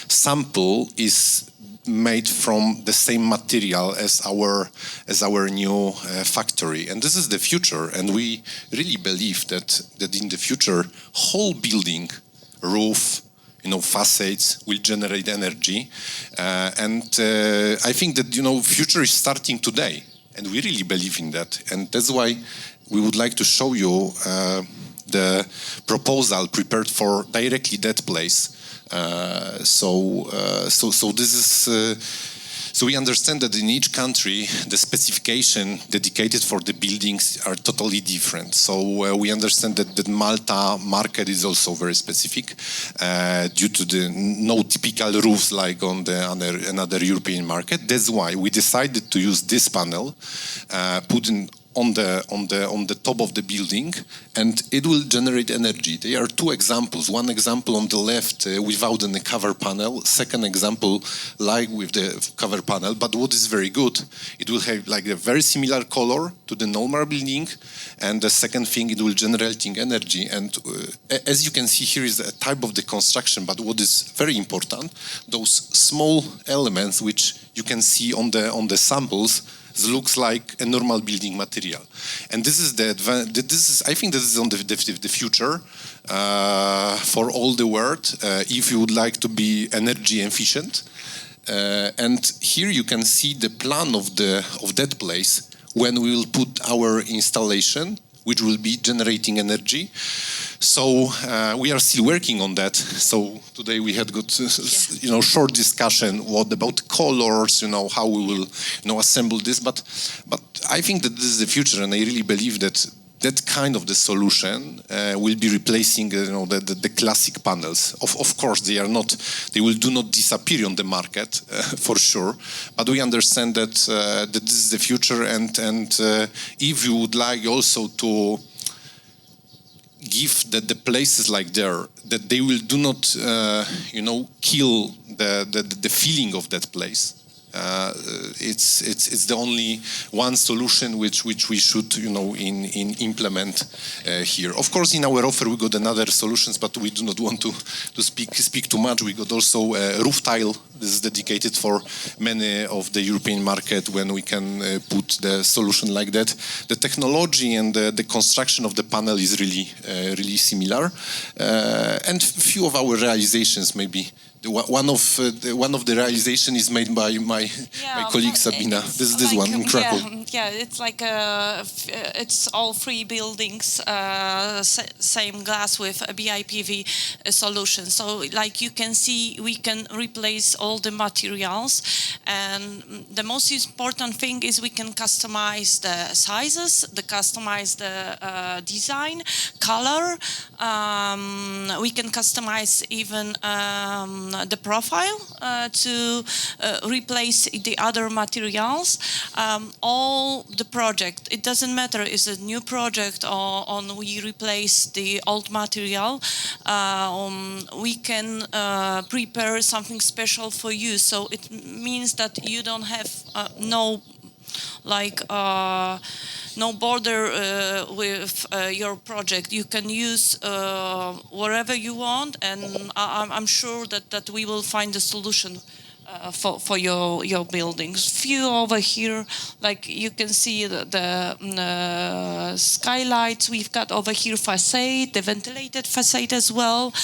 sample is made from the same material as our new factory, and this is the future, and we really believe that in the future whole building, roof, facades will generate energy, and I think that future is starting today, and we really believe in that, and that's why we would like to show you the proposal prepared for directly that place. So this is. So we understand that in each country, the specification dedicated for the buildings are totally different. So we understand that the Malta market is also very specific due to the no typical roofs like on the another European market. That's why we decided to use this panel, put in on the top of the building, and it will generate energy. There are two examples. One example on the left without any cover panel. Second example like with the cover panel. But what is very good, it will have like a very similar color to the normal building. And the second thing, it will generating energy. And as you can see here is a type of the construction. But what is very important, those small elements which you can see on the samples, looks like a normal building material, and this is I think this is on the future for all the world. If you would like to be energy efficient, and here you can see the plan of that place when we will put our installation, which will be generating energy. So we are still working on that. So today we had good, short discussion. What about colors? How we will, assemble this. But I think that this is the future, and I really believe that that kind of the solution will be replacing, the classic panels. Of course, they will not disappear on the market for sure. But we understand that that this is the future, and if you would like also to give the places like there, that they will do not, kill the feeling of that place. It's the only one solution which we should implement here. Of course, in our offer we got another solutions, but we do not want to speak too much. We got also a roof tile. This is dedicated for many of the European market when we can put the solution like that. The technology and the construction of the panel is really similar, and few of our realizations maybe. One of the realization is made by my colleague Sabina. This is one in Krakow. It's like it's all three buildings, same glass with a BIPV solution. So like you can see, we can replace all the materials, and the most important thing is we can customize the sizes, customize the design, color. We can customize even the profile to replace the other materials. All the project, it doesn't matter is it a new project or we replace the old material, we can prepare something special for you. So it means that you don't have no border with your project. You can use wherever you want, and I'm sure that we will find a solution for your buildings. Few over here, like you can see the skylights. We've got over here facade, the ventilated facade as well.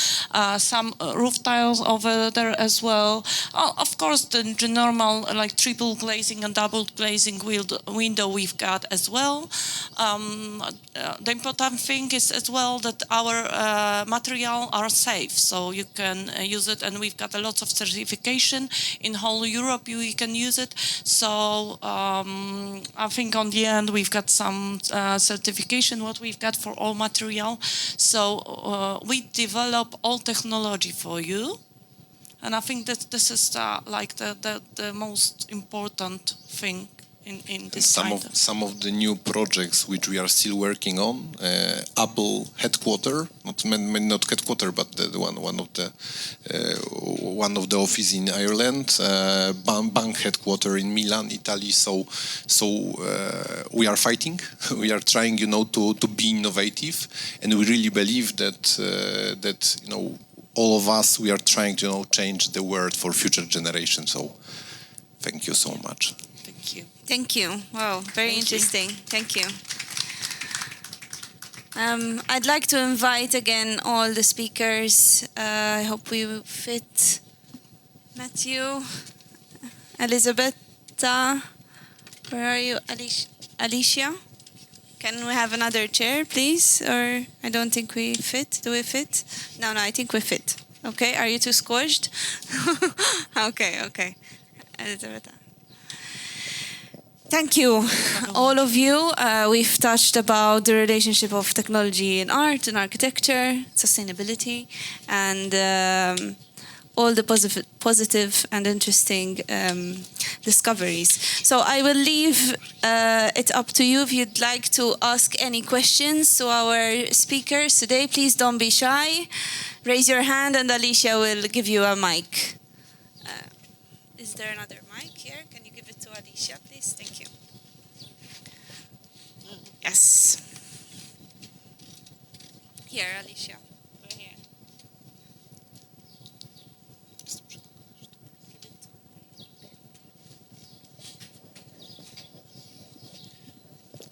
Some roof tiles over there as well. Of course, the normal like triple glazing and double glazing window we've got as well. The important thing is as well that our material are safe, so you can use it, and we've got a lot of certification. In whole Europe, you can use it. So I think on the end, we've got some certification, what we've got for all material. So we develop all technology for you. And I think that this is the most important thing in this some of the new projects which we are still working on, Apple headquarter, not headquarter, but the one of the office in Ireland, bank headquarter in Milan, Italy. So we are fighting. We are trying, to be innovative, and we really believe that all of us, we are trying to change the world for future generations. So thank you so much. Thank you. Thank you. Wow, very interesting. Thank you. I'd like to invite again all the speakers. I hope we fit. Matthew, Elżbieta, where are you? Alicia? Can we have another chair, please? Or I don't think we fit. Do we fit? No, I think we fit. Okay, are you too squished? Okay. Elżbieta. Thank you, all of you. We've touched about the relationship of technology and art and architecture, sustainability, and all the positive and interesting discoveries. So I will leave it up to you if you'd like to ask any questions to our speakers today. Please don't be shy. Raise your hand and Alicia will give you a mic. Is there another mic here? Can you give it to Alicia, please? Thank you. Yes. Here, Alicia. Go here.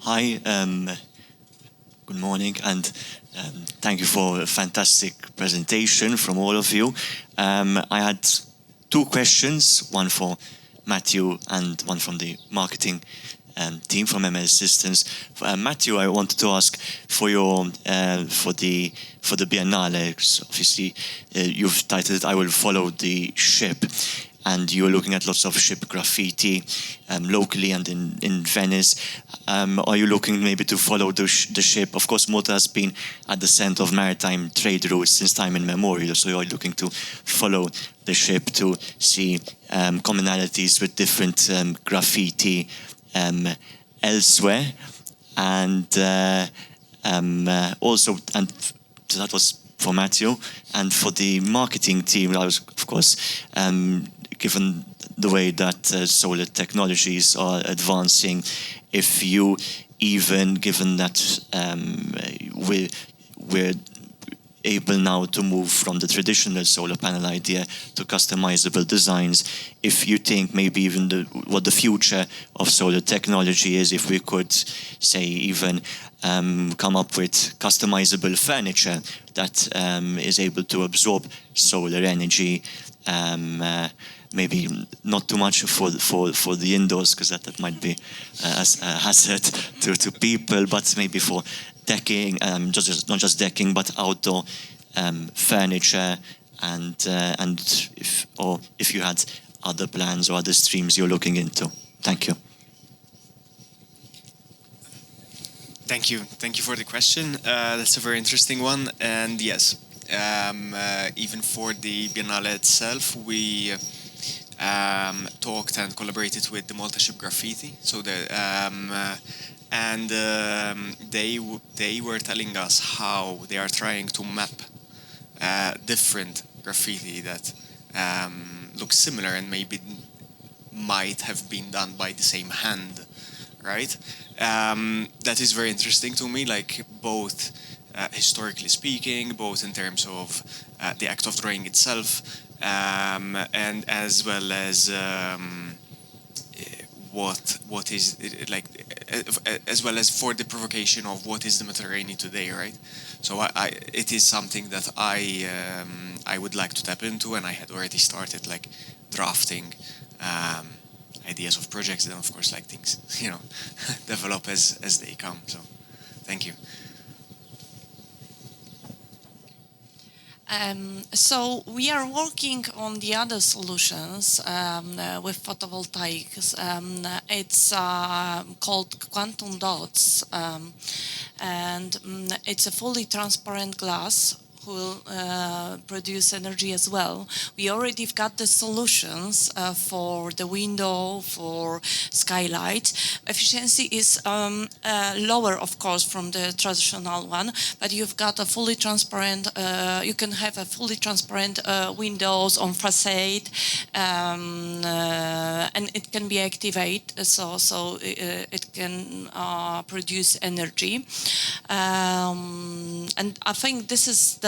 Hi, good morning, and thank you for a fantastic presentation from all of you. I had two questions, one for Matthew and one from the marketing team from ML Systems. Matthew, I wanted to ask for your for the Biennale. Obviously, you've titled it "I Will Follow the Ship," and you're looking at lots of ship graffiti locally and in Venice. Are you looking maybe to follow the ship? Of course, Malta has been at the center of maritime trade routes since time immemorial, so you're looking to follow the ship to see commonalities with different graffiti elsewhere, and also, and that was for Matthew, and for the marketing team, I was, of course, given the way that solar technologies are advancing, if you even, given that we're able now to move from the traditional solar panel idea to customizable designs, if you think maybe even what the future of solar technology is, if we could say even come up with customizable furniture that is able to absorb solar energy, maybe not too much for the indoors, because that might be a hazard to people, but maybe for decking, not just decking, but outdoor furniture, and if you had other plans or other streams you're looking into. Thank you. Thank you for the question. That's a very interesting one, and yes, even for the Biennale itself, we talked and collaborated with the Malta Ship Graffiti. So they were telling us how they are trying to map different graffiti that look similar and maybe might have been done by the same hand, right? That is very interesting to me, like both historically speaking, both in terms of the act of drawing itself, and as well as what is like, as well as for the provocation of what is the Mediterranean today, right? So it is something that I would like to tap into, and I had already started like drafting ideas of projects, and of course like things develop as they come. So thank you. So we are working on the other solutions with photovoltaics. It's called quantum dots, and it's a fully transparent glass who will produce energy as well. We already got the solutions for the window, for skylight. Efficiency is lower, of course, from the traditional one, but you've got a fully transparent, you can have a fully transparent windows on facade, and it can be activated, so it can produce energy. And I think this is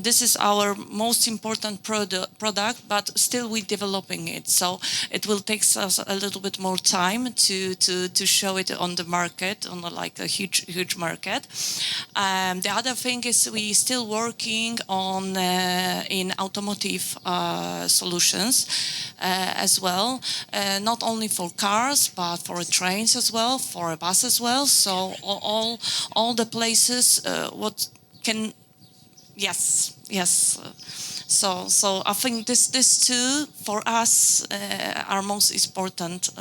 this is our most important product, but still we're developing it. So it will take us a little bit more time to show it on the market, on like a huge market. The other thing is we still working on in automotive solutions as well, not only for cars but for trains as well, for a bus as well. So all the places what can. Yes. So I think this two for us are most important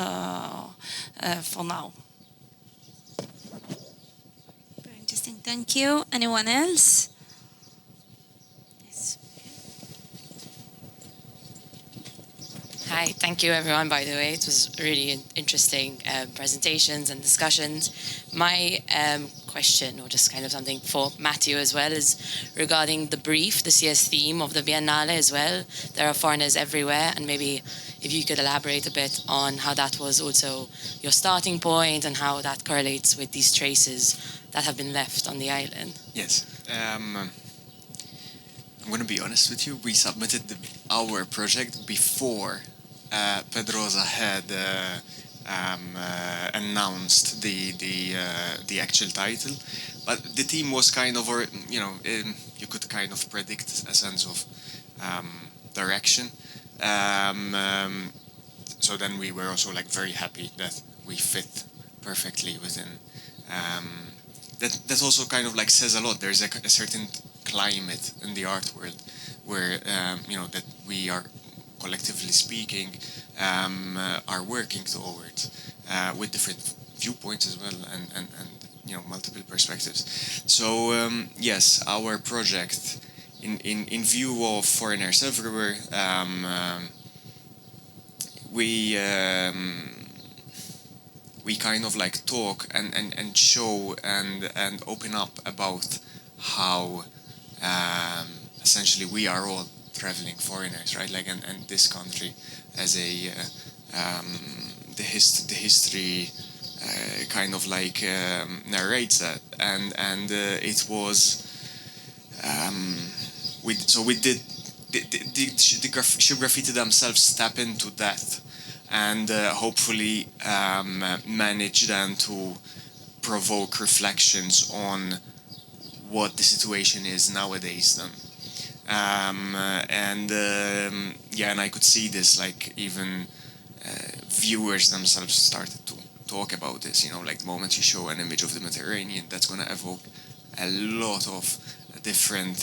for now. Very interesting. Thank you. Anyone else? Yes. Hi, thank you everyone, by the way. It was really interesting presentations and discussions. My question, or just kind of something for Matthew as well, is regarding the brief, the CS theme of the Biennale as well. There are foreigners everywhere, and maybe if you could elaborate a bit on how that was also your starting point and how that correlates with these traces that have been left on the island. Yes. I'm going to be honest with you. We submitted our project before Pedrosa had announced the actual title, but the team was kind of, you could kind of predict a sense of direction. so then we were also like very happy that we fit perfectly within. That also kind of like says a lot. There's a certain climate in the art world where that we are, collectively speaking, are working towards with different viewpoints as well, and multiple perspectives. So yes, our project, in view of foreigners everywhere, we kind of like talk and show and open up about how essentially we are all traveling foreigners, right? Like, and this country as a the history kind of like narrates that, and it was we did the Ship Graffiti themselves step into that, and hopefully manage then to provoke reflections on what the situation is nowadays then. And I could see this, like even viewers themselves started to talk about this, like the moment you show an image of the Mediterranean, that's going to evoke a lot of different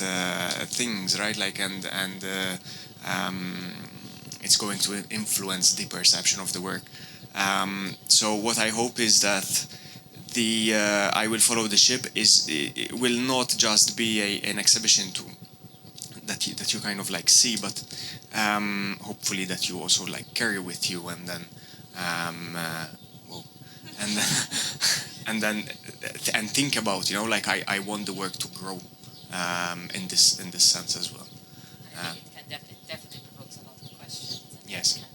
things, right? Like, and it's going to influence the perception of the work. So what I hope is that the I Will Follow the Ship it will not just be an exhibition that you kind of like see, but hopefully that you also like carry with you, and then and think about, like I want the work to grow in this sense as well. It can definitely provokes a lot of questions. And Yes.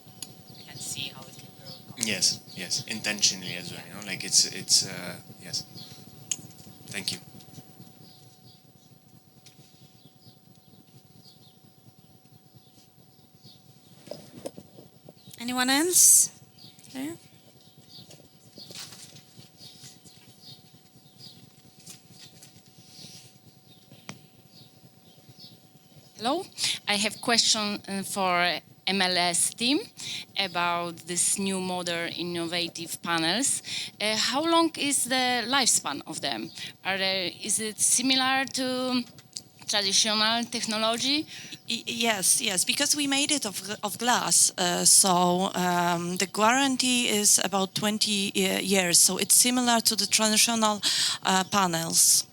We can see how it can grow. Yes, intentionally as well. Like it's yes. Thank you. Anyone else? Okay. Hello, I have question for MLS team about this new modern innovative panels. How long is the lifespan of them? Is it similar to traditional technology? Yes, because we made it of glass, so the guarantee is about 20 years, so it's similar to the traditional panels.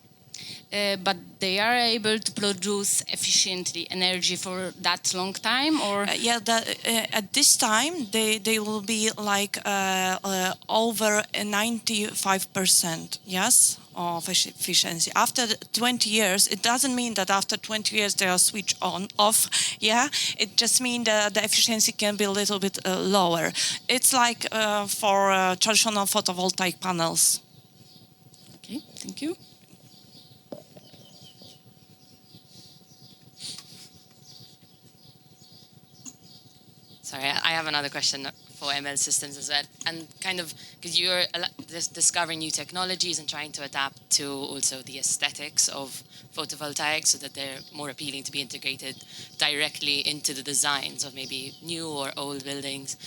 But they are able to produce efficiently energy for that long time, or at this time they will be like over 95%, yes, of efficiency. After 20 years, it doesn't mean that after 20 years they are switched on off. Yeah, it just means that the efficiency can be a little bit lower. It's like for traditional photovoltaic panels. Okay, thank you. Sorry, I have another question for ML systems as well, and kind of because you're discovering new technologies and trying to adapt to also the aesthetics of photovoltaics so that they're more appealing to be integrated directly into the designs of maybe new or old buildings.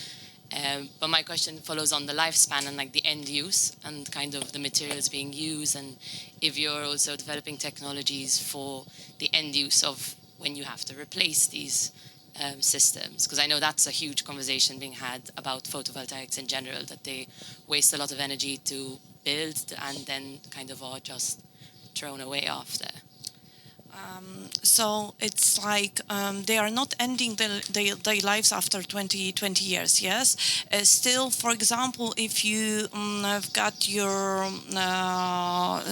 But my question follows on the lifespan and like the end use and kind of the materials being used, and if you're also developing technologies for the end use of when you have to replace these systems, because I know that's a huge conversation being had about photovoltaics in general, that they waste a lot of energy to build and then kind of are just thrown away after. So it's like they are not ending their lives after 20 years, yes? Still, for example, if you have got your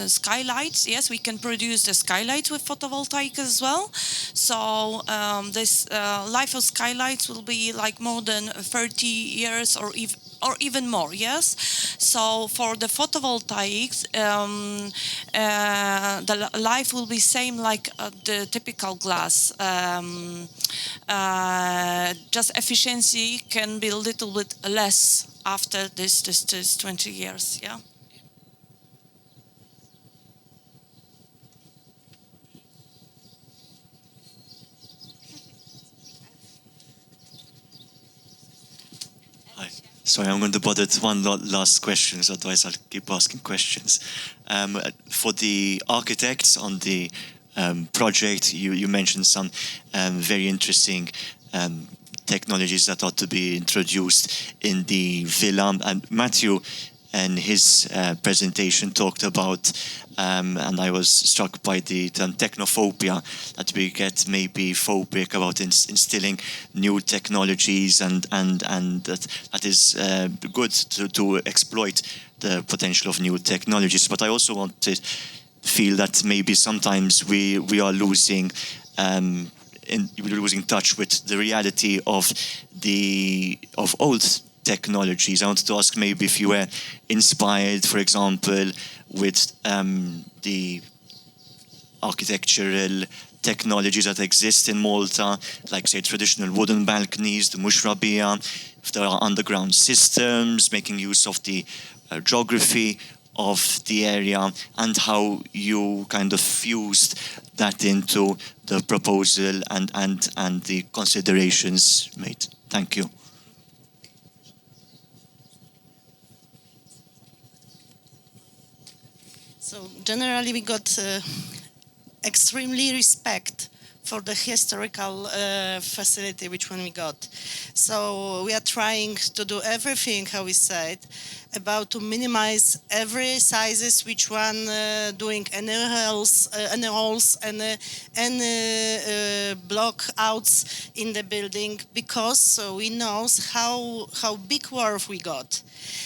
skylights, yes, we can produce the skylights with photovoltaic as well. So this life of skylights will be like more than 30 years or even more, yes? So for the photovoltaics, the life will be same like the typical glass. Just efficiency can be a little bit less after this 20 years, yeah? Hi. Sorry, I'm going to bother with one last question, otherwise I'll keep asking questions. For the architects on the project, you mentioned some very interesting technologies that ought to be introduced in the villa. And Matthew, in his presentation, talked about, and I was struck by the term technophobia, that we get maybe phobic about instilling new technologies, and that is good to exploit the potential of new technologies. But I also want to feel that maybe sometimes we are losing touch with the reality of old technologies. I wanted to ask maybe if you were inspired, for example, with the architectural technologies that exist in Malta, like, say, traditional wooden balconies, the mushrabia, if there are underground systems, making use of the geography of the area, and how you kind of fused that into the proposal and the considerations made. Thank you. So generally we got extremely respect for the historical facility which one we got. So we are trying to do everything, how we said, about to minimize every sizes which one doing any holes and block outs in the building, because we know how big work we got.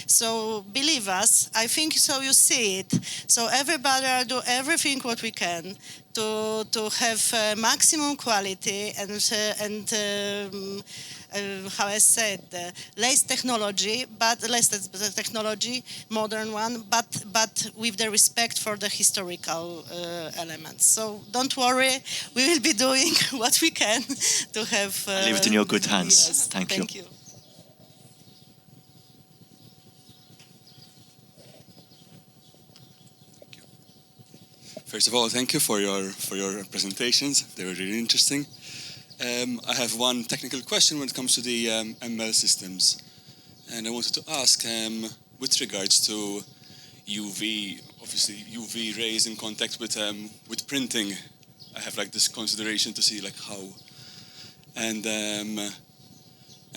So believe us, I think so you see it. So everybody are do everything what we can to have maximum quality and how I said, less technology, modern one, but with the respect for the historical elements. So don't worry, we will be doing what we can to have. I leave it in your good hands. Yes, Thank you. First of all, thank you for your presentations. They were really interesting. I have one technical question when it comes to the ML systems, and I wanted to ask with regards to UV, obviously UV rays in contact with printing. I have like this consideration to see like how, and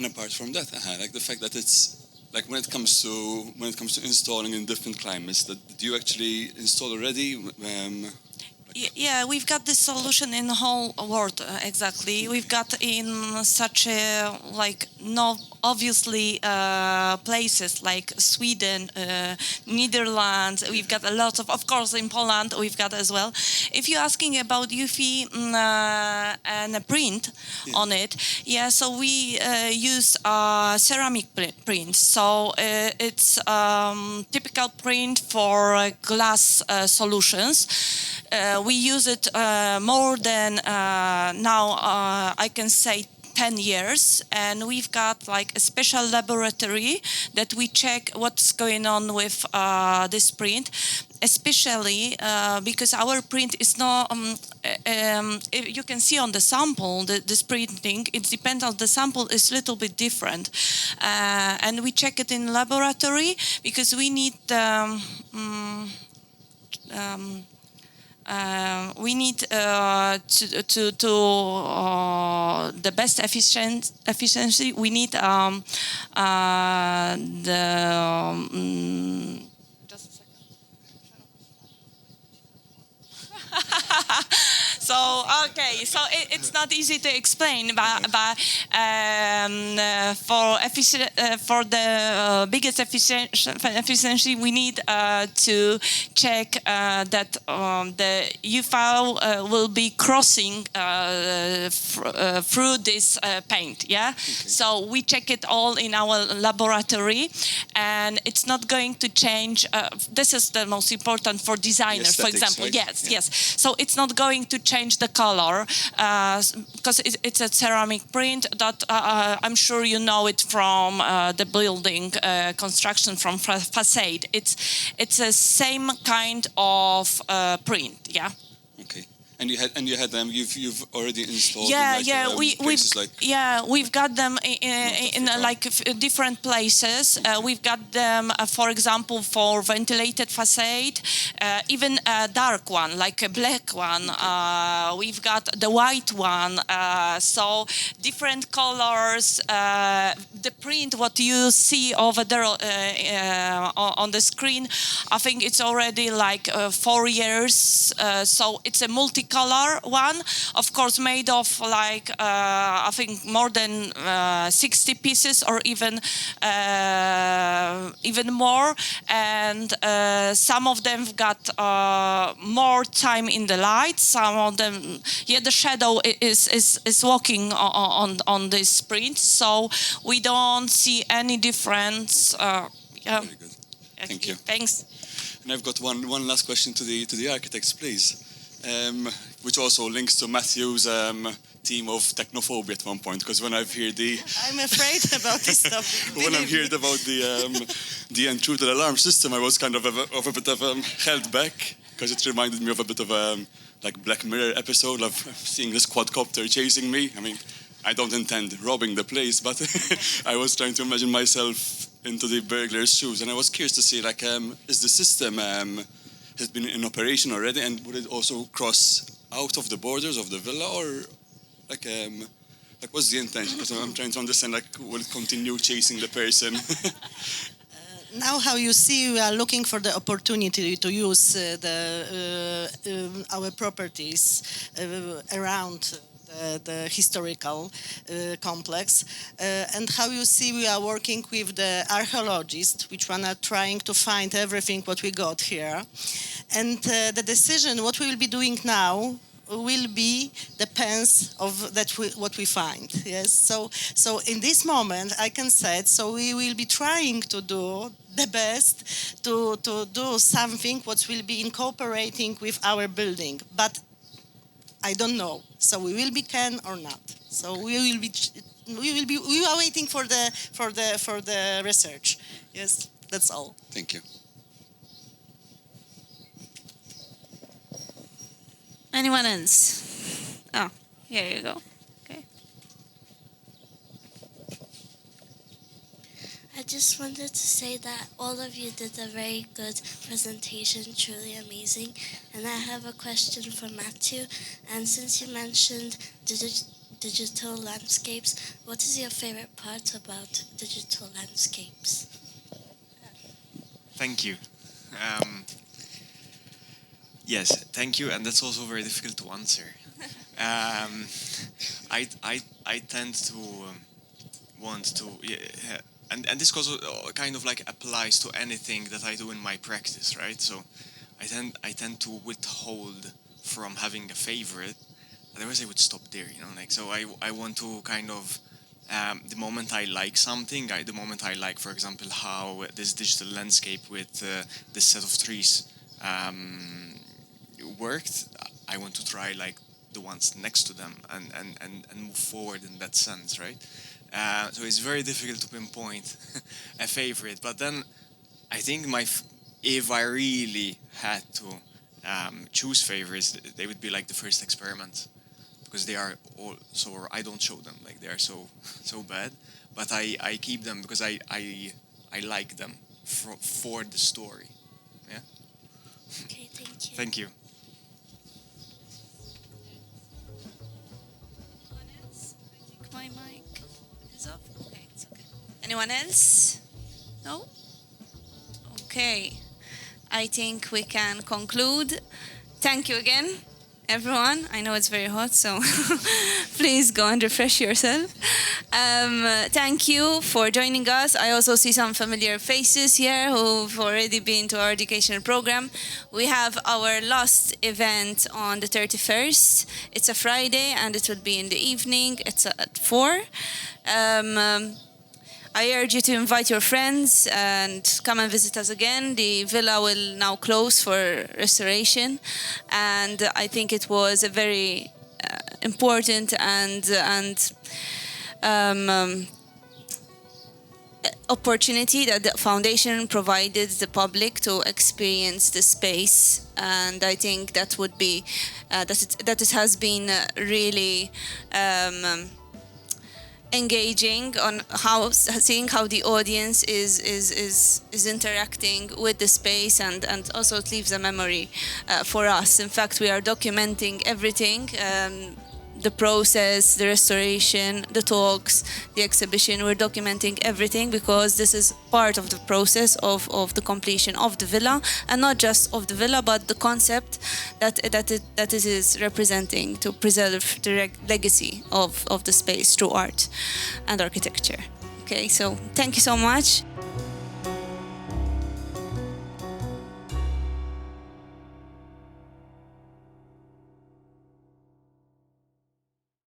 apart from that, like the fact that it's like when it comes to installing in different climates, that do you actually install already? Yeah, we've got this solution in the whole world, exactly. We've got in such a, like, no obviously places like Sweden, Netherlands. We've got a lot of course, in Poland we've got as well. If you're asking about UV and a print on it, yeah, so we use ceramic print. So it's typical print for glass solutions. We use it more than now, I can say 10 years, and we've got like a special laboratory that we check what's going on with this print, especially because our print is not, you can see on the sample, this printing, it depends on the sample, is a little bit different. And we check it in laboratory because we need to the best efficiency. We need just a second. So okay, so it's not easy to explain, but for the biggest efficiency, we need to check that the UV will be crossing through this paint. Yeah, okay. So we check it all in our laboratory, and it's not going to change. This is the most important for designers, for example. Right? Yes, yeah. Yes. So it's not going to change the color because it's a ceramic print that I'm sure you know it from the building construction, from facade. It's a same kind of print, yeah. Okay. And you had them. You've already installed. Yeah, in we've got them in different places. We've got them, for example, for ventilated facade, even a dark one, like a black one. We've got the white one. So different colors. The print, what you see over there on the screen, I think it's already like 4 years. So it's a multicolor one, of course, made of like I think more than 60 pieces or even more, and some of them got more time in the light. Some of them, the shadow is walking on this print, so we don't see any difference. Very good. Thank you. Thanks. And I've got one last question to the architects, please, which also links to Matthew's theme of technophobia at one point. Because when I've heard I'm afraid about this topic. when I've heard about the intruder alarm system, I was kind of a bit held back, because it reminded me of a bit of like Black Mirror episode of seeing this quadcopter chasing me. I mean, I don't intend robbing the place, but I was trying to imagine myself into the burglar's shoes, and I was curious to see, like, is the system has been in operation already, and would it also cross out of the borders of the villa, or like what's the intention? Because I'm trying to understand, like, will it continue chasing the person? Now, how you see, we are looking for the opportunity to use our properties around the historical complex, and how you see we are working with the archaeologists, which one are trying to find everything what we got here, and the decision what we will be doing now will be depends of what we find. Yes, so in this moment I can say, so we will be trying to do the best to do something what will be incorporating with our building, but I don't know. So we will be can or not. So we are waiting for the research. Yes, that's all. Thank you. Anyone else? Oh, here you go. Okay. I just wanted to say that all of you did a very good presentation, truly amazing. And I have a question for Matthew. And since you mentioned digital landscapes, what is your favorite part about digital landscapes? Thank you. Yes, thank you, and that's also very difficult to answer. I tend to want to, and this also kind of like applies to anything that I do in my practice, right? So I tend to withhold from having a favorite. Otherwise, I would stop there, So I want to kind of the moment I like something, the moment I like, for example, how this digital landscape with this set of trees worked, I want to try like the ones next to them and move forward in that sense, right? So it's very difficult to pinpoint a favorite, but then I think if I really had to choose favorites, they would be like the first experiments, because they are all so, I don't show them, like they are so bad, but I keep them because I like them for the story. Yeah. Okay, thank you. Thank you. My mic is off. Okay, it's okay. Anyone else? No? Okay. I think we can conclude. Thank you again, everyone. I know it's very hot, so please go and refresh yourself. Thank you for joining us. I also see some familiar faces here who've already been to our educational program. We have our last event on the 31st. It's a Friday, and it will be in the evening. It's at 4. I urge you to invite your friends and come and visit us again. The villa will now close for restoration, and I think it was a very important and opportunity that the foundation provided the public to experience the space, and I think that would be that it has been really engaging on seeing how the audience is interacting with the space, and also it leaves a memory for us. In fact, we are documenting everything. The process, the restoration, the talks, the exhibition, we're documenting everything because this is part of the process of the completion of the villa, and not just of the villa, but the concept that it is representing to preserve the legacy of the space through art and architecture. Okay, so thank you so much.